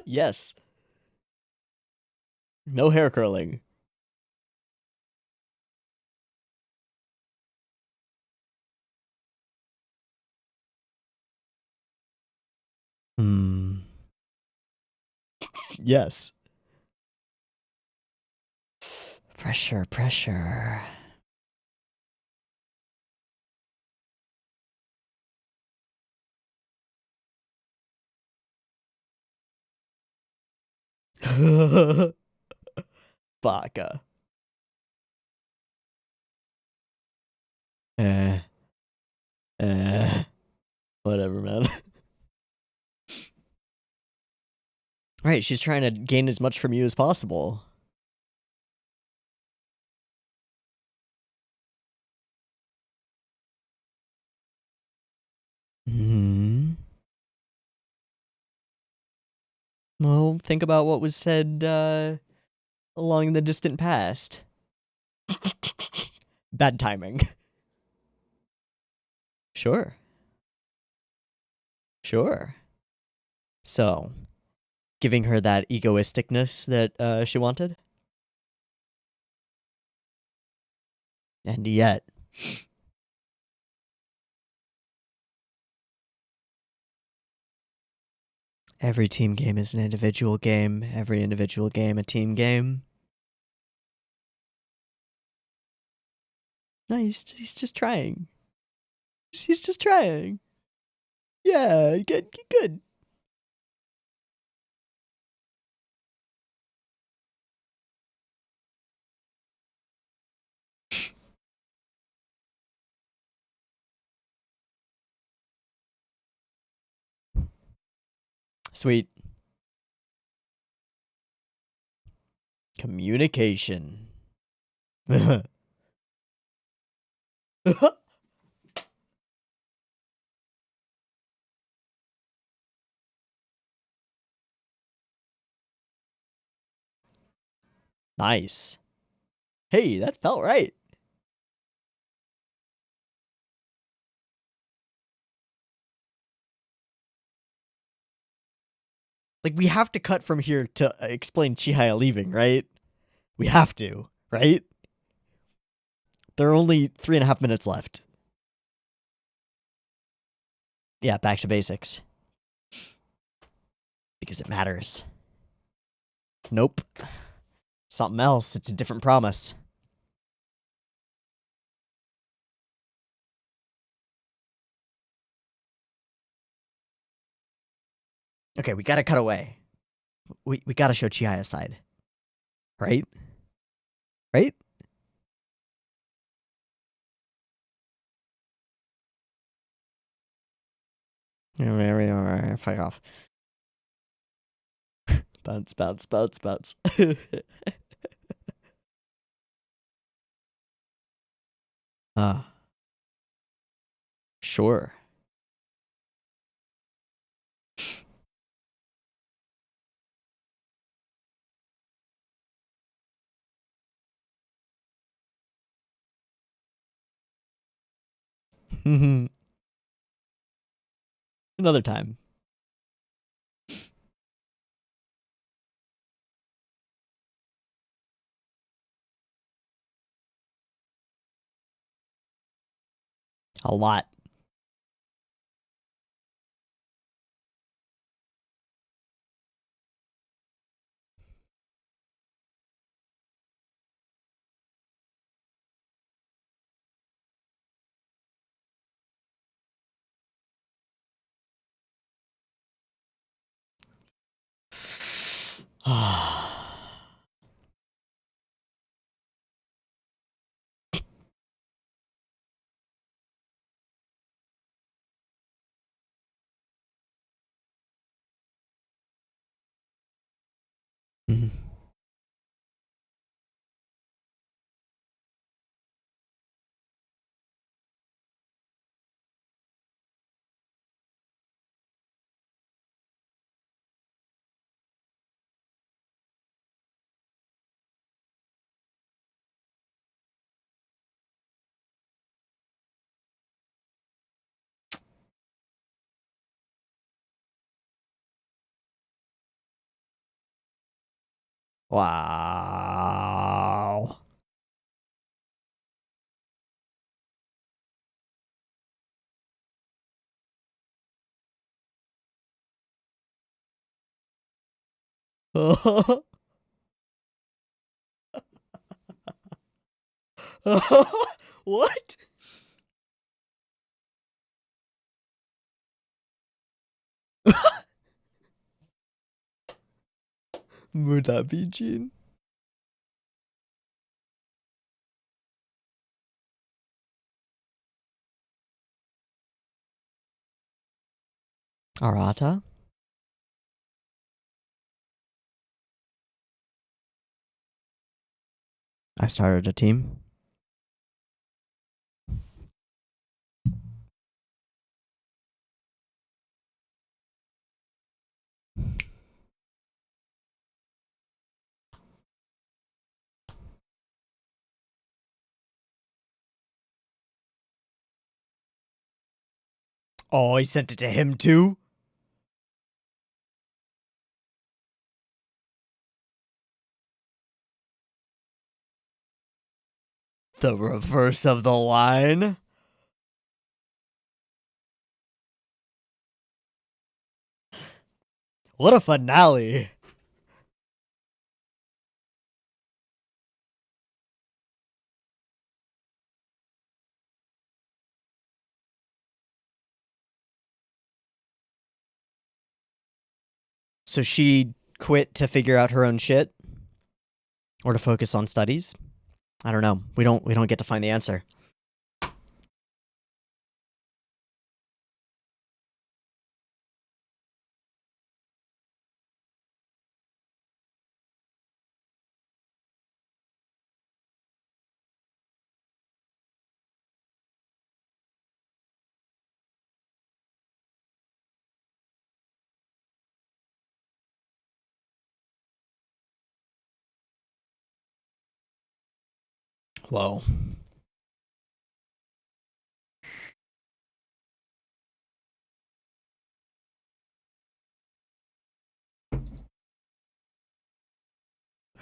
Yes. No hair curling. Hmm. Yes. Pressure, pressure. Baka. Eh. Whatever, man. Right, she's trying to gain as much from you as possible. Hmm. Well, think about what was said along the distant past. Bad timing. Sure. Sure. So, giving her that egoisticness that she wanted? And yet, every team game is an individual game, every individual game a team game. No, he's just trying. He's just trying. Yeah, good. Sweet. Communication. Nice. Hey, that felt right. Like, we have to cut from here to explain Chihaya leaving, right? We have to, right? There are only 3.5 minutes left. Yeah, back to basics. Because it matters. Nope. Something else. It's a different promise. Okay, we gotta cut away. We gotta show Chihaya's side. Right? Right? Fuck off. Bounce, bounce, bounce, bounce. Sure. Another time. A lot. Wow. What? Would that be Jin? Arata? I started a team. Oh, he sent it to him too? The reverse of the line? What a finale. So she quit to figure out her own shit? Or to focus on studies? I don't know. We don't get to find the answer. Whoa.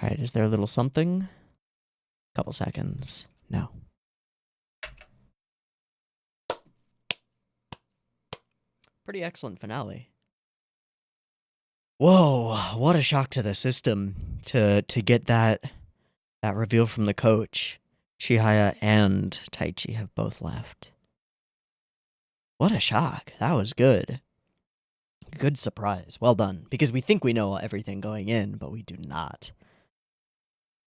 Alright, is there a little something? Couple seconds. No. Pretty excellent finale. Whoa, what a shock to the system to get that reveal from the coach. Chihaya and Taichi have both left. What a shock. That was good. Good surprise. Well done. Because we think we know everything going in, but we do not.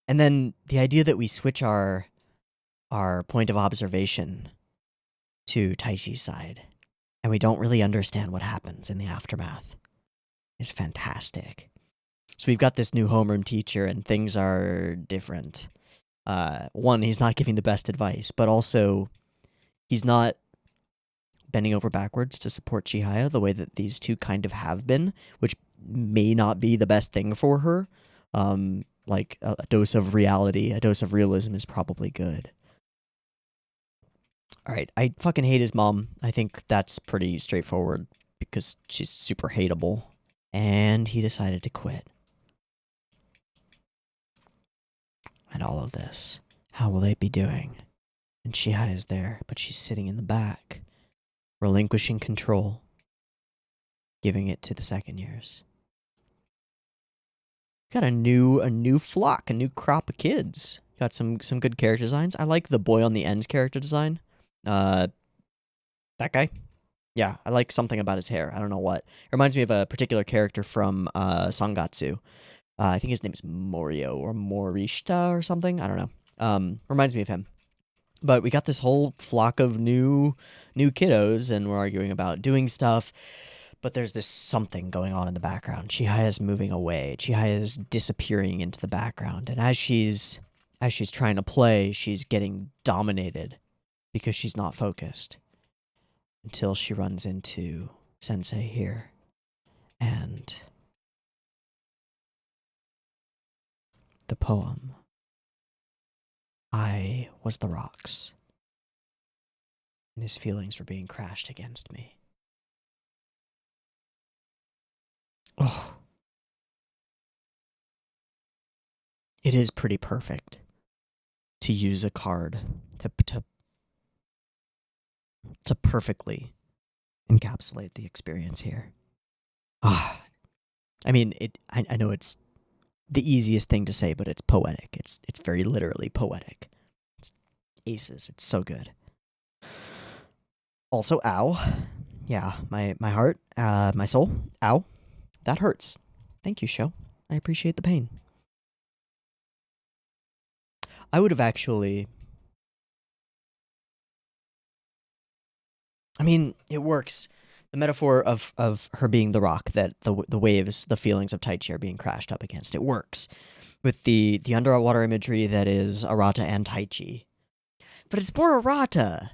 And then the idea that we switch our point of observation to Taichi's side, and we don't really understand what happens in the aftermath, is fantastic. So we've got this new homeroom teacher, and things are different. One, he's not giving the best advice, but also he's not bending over backwards to support Chihaya the way that these two kind of have been, which may not be the best thing for her. Like a dose of reality, a dose of realism is probably good. Alright, I fucking hate his mom. I think that's pretty straightforward because she's super hateable. And he decided to quit. And all of this, how will they be doing? And Chihaya is there, but she's sitting in the back, relinquishing control, giving it to the second years. Got a new flock, a new crop of kids. Got some good character designs. I like the boy on the end's character design. That guy. Yeah, I like something about his hair. I don't know what. It reminds me of a particular character from Sangatsu. I think his name is Morio or Morishita or something. I don't know. Reminds me of him. But we got this whole flock of new kiddos, and we're arguing about doing stuff. But there's this something going on in the background. Chihaya's moving away. Chihaya's disappearing into the background. And as she's trying to play, she's getting dominated because she's not focused. Until she runs into Sensei here. And the poem, I was the rocks, and his feelings were being crashed against me. Oh. It is pretty perfect to use a card to perfectly encapsulate the experience here. Ah, I mean, I know it's the easiest thing to say, but it's poetic. It's very literally poetic. It's aces. It's so good. Also, ow. Yeah, my heart, my soul. Ow. That hurts. Thank you, show. I appreciate the pain. I would have actually... I mean, it works. The metaphor of her being the rock, that the waves, the feelings of Taichi are being crashed up against, it works. With the underwater imagery that is Arata and Taichi. But it's more Arata.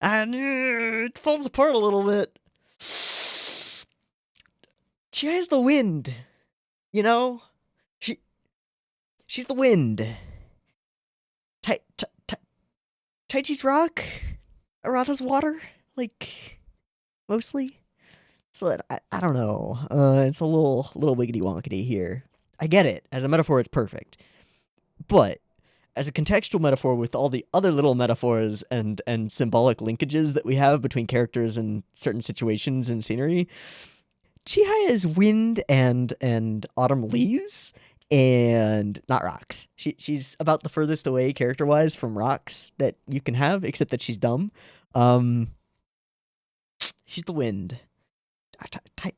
And it falls apart a little bit. She has the wind. You know? She's the wind. Taichi's rock? Arata's water? Like, mostly? So I don't know. It's a little wiggity wonkity here. I get it. As a metaphor, it's perfect. But as a contextual metaphor with all the other little metaphors and symbolic linkages that we have between characters and certain situations and scenery, Chihaya is wind and autumn leaves and not rocks. She's about the furthest away character-wise from rocks that you can have, except that she's dumb. She's the wind.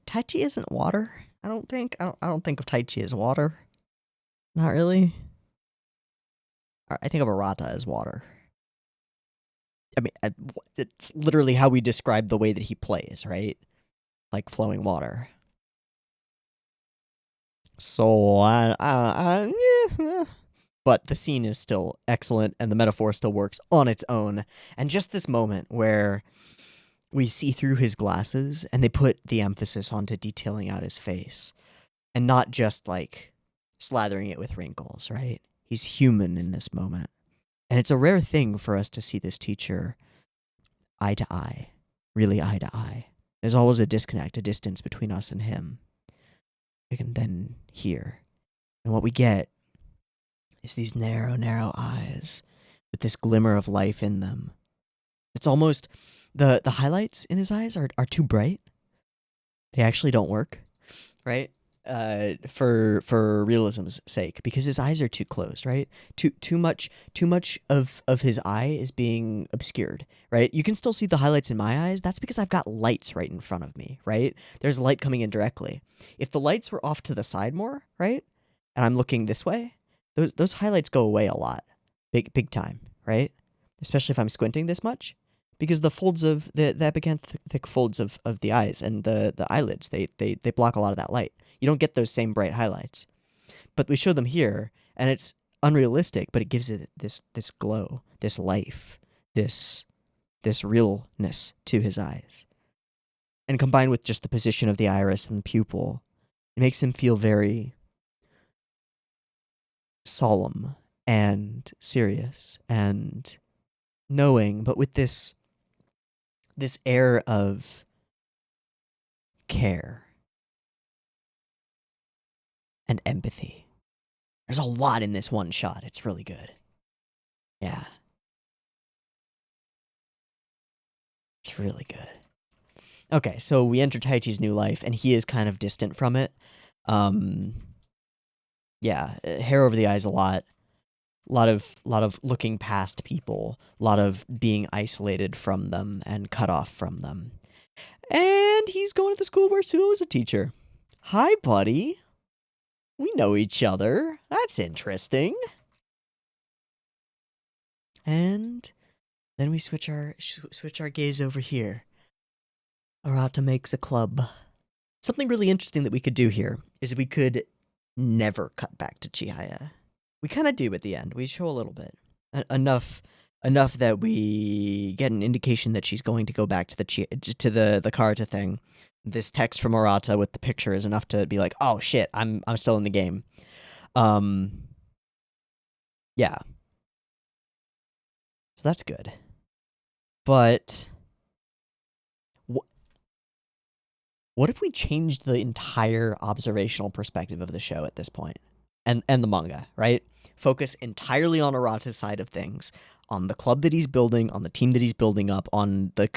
Taichi isn't water. I don't think. I don't think of Taichi as water. Not really. I think of Arata as water. I mean, it's literally how we describe the way that he plays, right? Like flowing water. So, yeah. But the scene is still excellent, and the metaphor still works on its own. And just this moment where we see through his glasses, and they put the emphasis onto detailing out his face, and not just, like, slathering it with wrinkles, right? He's human in this moment. And it's a rare thing for us to see this teacher eye to eye, really eye to eye. There's always a disconnect, a distance between us and him. And then here. And what we get is these narrow, narrow eyes with this glimmer of life in them. It's almost, the highlights in his eyes are too bright. They actually don't work, right? For realism's sake, because his eyes are too closed, right? Too much of his eye is being obscured, right? You can still see the highlights in my eyes. That's because I've got lights right in front of me, right? There's light coming in directly. If the lights were off to the side more, right, and I'm looking this way, those highlights go away a lot, big time, right? Especially if I'm squinting this much, because the folds of the thick folds of the eyes and the eyelids, they block a lot of that light. You don't get those same bright highlights. But we show them here, and it's unrealistic, but it gives it this glow, this life, this realness to his eyes. And combined with just the position of the iris and the pupil, it makes him feel very solemn and serious and knowing, but with this air of care and empathy. There's a lot in this one shot. It's really good. Yeah. It's really good. Okay, so we enter Taichi's new life, and he is kind of distant from it. Yeah, hair over the eyes a lot. Lot of looking past people. A lot of being isolated from them and cut off from them. And he's going to the school where Suo is a teacher. Hi, buddy. We know each other. That's interesting. And then we switch our gaze over here. Arata makes a club. Something really interesting that we could do here is we could never cut back to Chihaya. We kind of do at the end. We show a little bit. Enough that we get an indication that she's going to go back to the Karata thing. This text from Arata with the picture is enough to be like, oh shit, I'm still in the game. Yeah. So that's good. But what if we changed the entire observational perspective of the show at this point? And the manga, right? Focus entirely on Arata's side of things, on the club that he's building, on the team that he's building up, on the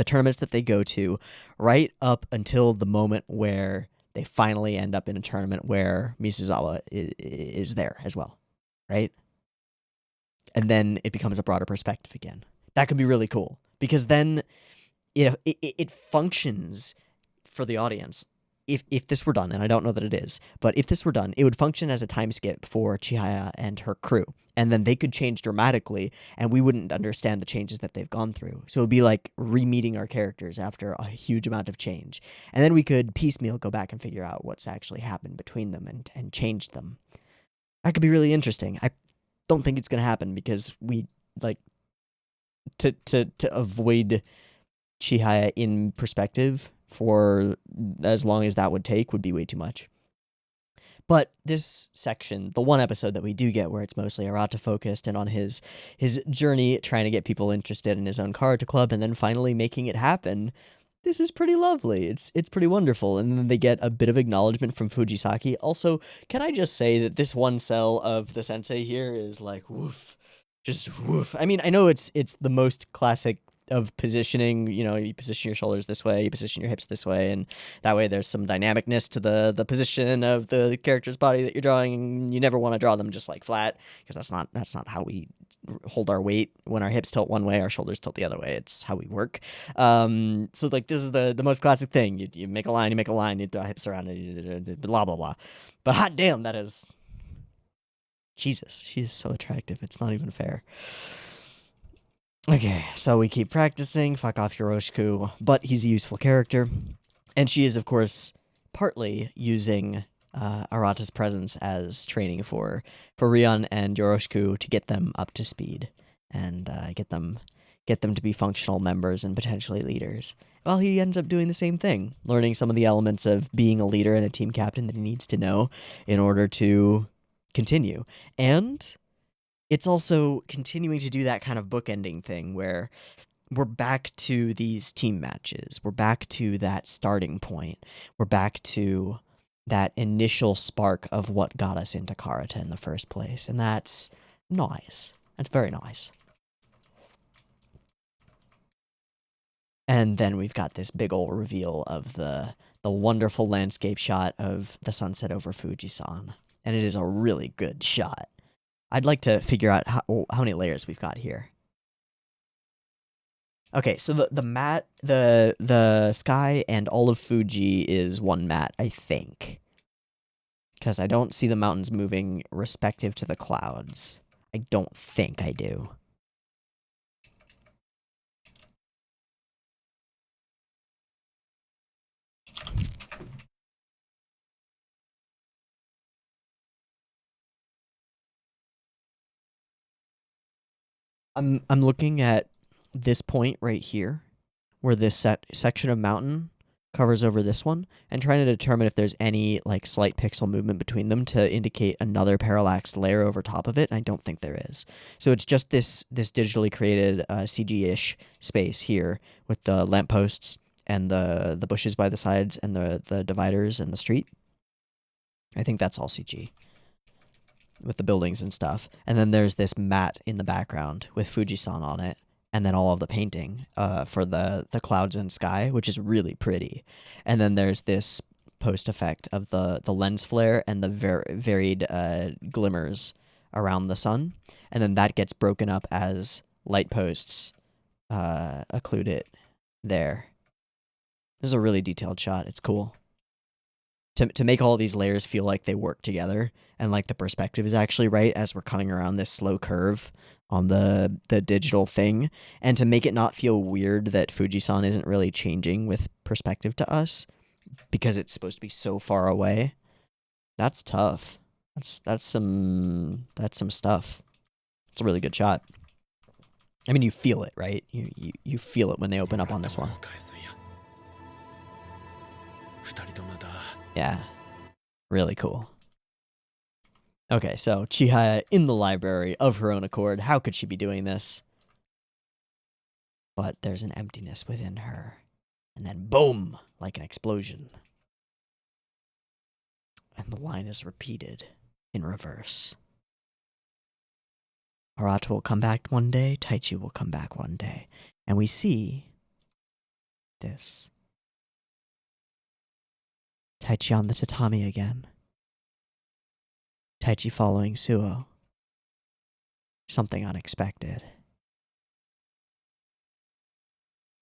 tournaments that they go to, right up until the moment where they finally end up in a tournament where Misuzawa is there as well, right? And then it becomes a broader perspective again. That could be really cool, because then it functions for the audience. If this were done, and I don't know that it is, but if this were done, it would function as a time skip for Chihaya and her crew. And then they could change dramatically, and we wouldn't understand the changes that they've gone through. So it would be like re-meeting our characters after a huge amount of change. And then we could piecemeal go back and figure out what's actually happened between them and change them. That could be really interesting. I don't think it's going to happen, because we, like, to avoid Chihaya in perspective for as long as that would take would be way too much. But this section, the one episode that we do get where it's mostly Arata focused and on his journey trying to get people interested in his own karate club and then finally making it happen, this is pretty lovely. It's pretty wonderful. And then they get a bit of acknowledgement from Fujisaki. Also, can I just say that this one cell of the sensei here is like, woof. Just woof. I mean, I know it's the most classic of positioning. You know, you position your shoulders this way, you position your hips this way, and that way there's some dynamicness to the position of the character's body that you're drawing. You never want to draw them just like flat, because that's not how we hold our weight. When our hips tilt one way, our shoulders tilt the other way. It's how we work. So like this is the most classic thing. You make a line, you draw hips around it, blah blah blah. But hot damn, that is, Jesus, she's so attractive. It's not even fair. Okay, so we keep practicing. Fuck off Yoroshiku. But he's a useful character. And she is, of course, partly using Arata's presence as training for Rion and Yoroshiku to get them up to speed and get them to be functional members and potentially leaders. Well, he ends up doing the same thing, learning some of the elements of being a leader and a team captain that he needs to know in order to continue. And it's also continuing to do that kind of bookending thing where we're back to these team matches. We're back to that starting point. We're back to that initial spark of what got us into karate in the first place. And that's nice. That's very nice. And then we've got this big old reveal of the wonderful landscape shot of the sunset over Fujisan. And it is a really good shot. I'd like to figure out how many layers we've got here. Okay, so the mat, the sky and all of Fuji is one mat, I think. Because I don't see the mountains moving respective to the clouds. I don't think I do. I'm looking at this point right here, where this section of mountain covers over this one, and trying to determine if there's any like slight pixel movement between them to indicate another parallaxed layer over top of it. And I don't think there is. So it's just this digitally created CG-ish space here with the lampposts and the bushes by the sides and the dividers and the street. I think that's all CG with the buildings and stuff. And then there's this mat in the background with Fujisan on it, and then all of the painting for the clouds and sky, which is really pretty. And then there's this post effect of the lens flare and the varied glimmers around the sun. And then that gets broken up as light posts occlude it there. This is a really detailed shot. It's cool. To make all these layers feel like they work together and like the perspective is actually right as we're coming around this slow curve on the digital thing, and to make it not feel weird that Fujisan isn't really changing with perspective to us because it's supposed to be so far away. That's tough. That's some stuff. It's a really good shot. I mean, you feel it, right? You feel it when they open up on this one. Yeah, really cool. Okay, so Chihaya in the library of her own accord. How could she be doing this? But there's an emptiness within her. And then boom, like an explosion. And the line is repeated in reverse. Arata will come back one day, Taichi will come back one day. And we see this. Taichi on the tatami again. Taichi following Suo. Something unexpected.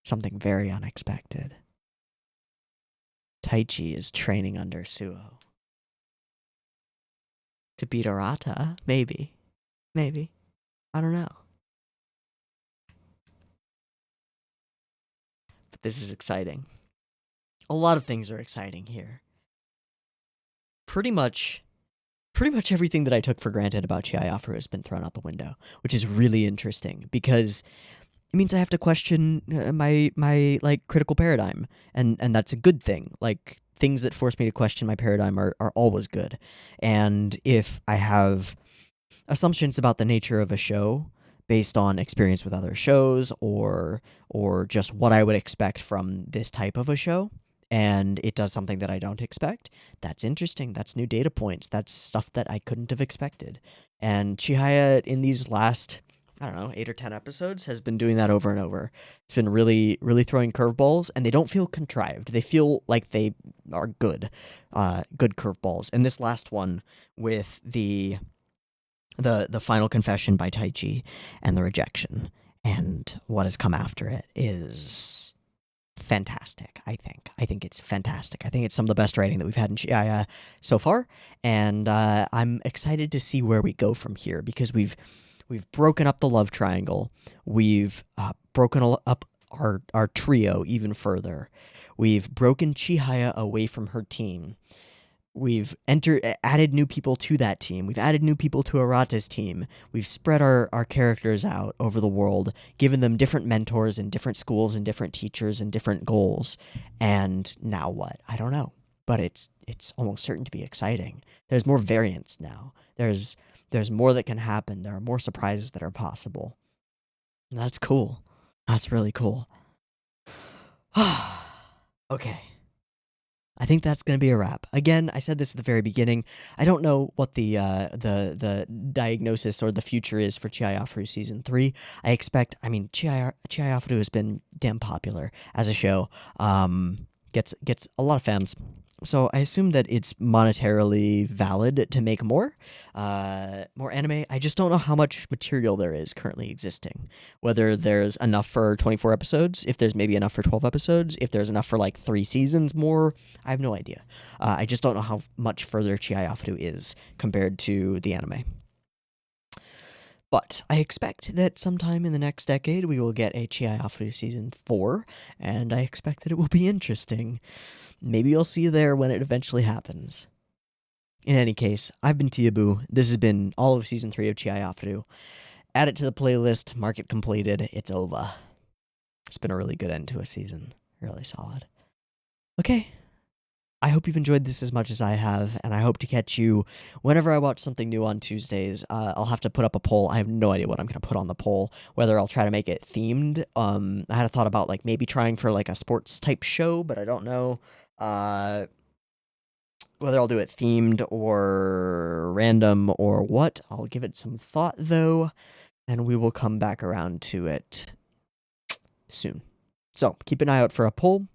Something very unexpected. Taichi is training under Suo. To beat Arata? Maybe. Maybe. I don't know. But this is exciting. A lot of things are exciting here. Pretty much everything that I took for granted about Chihayafuru has been thrown out the window, which is really interesting because it means I have to question my like critical paradigm, and that's a good thing. Like things that force me to question my paradigm are always good. And if I have assumptions about the nature of a show based on experience with other shows or just what I would expect from this type of a show, and it does something that I don't expect, that's interesting. That's new data points. That's stuff that I couldn't have expected. And Chihaya in these last, I don't know, 8 or 10 episodes has been doing that over and over. It's been really, really throwing curveballs, and they don't feel contrived. They feel like they are good curveballs. And this last one with the final confession by Taichi and the rejection and what has come after it is fantastic. I think it's fantastic. I think it's some of the best writing that we've had in Chihaya so far, and I'm excited to see where we go from here because we've broken up the love triangle. We've broken up our trio even further. We've broken Chihaya away from her team. We've added new people to that team. We've added new people to Arata's team. We've spread our characters out over the world, given them different mentors and different schools and different teachers and different goals. And now what? I don't know. But it's almost certain to be exciting. There's more variance now. There's There's more that can happen. There are more surprises that are possible. And that's cool. That's really cool. Okay. I think that's going to be a wrap. Again, I said this at the very beginning. I don't know what the diagnosis or the future is for Chihayafuru Season 3. I mean, Chihayafuru has been damn popular as a show. Gets a lot of fans. So I assume that it's monetarily valid to make more anime. I just don't know how much material there is currently existing. Whether there's enough for 24 episodes, if there's maybe enough for 12 episodes, if there's enough for like 3 seasons more, I have no idea. I just don't know how much further Chihayafuru is compared to the anime. But I expect that sometime in the next decade we will get a Chihayafuru Season 4, and I expect that it will be interesting. Maybe you'll see you there when it eventually happens. In any case, I've been Teeaboo. This has been all of Season 3 of Chihayafuru. Add it to the playlist, mark it completed, it's over. It's been a really good end to a season. Really solid. Okay. I hope you've enjoyed this as much as I have, and I hope to catch you whenever I watch something new on Tuesdays. I'll have to put up a poll. I have no idea what I'm going to put on the poll, whether I'll try to make it themed. I had a thought about like maybe trying for like a sports type show, but I don't know whether I'll do it themed or random or what. I'll give it some thought though, and we will come back around to it soon. So keep an eye out for a poll.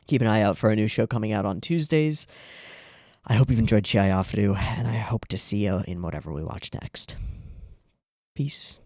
Keep an eye out for a new show coming out on Tuesdays. I hope you've enjoyed Chihayafuru, and I hope to see you in whatever we watch next. Peace.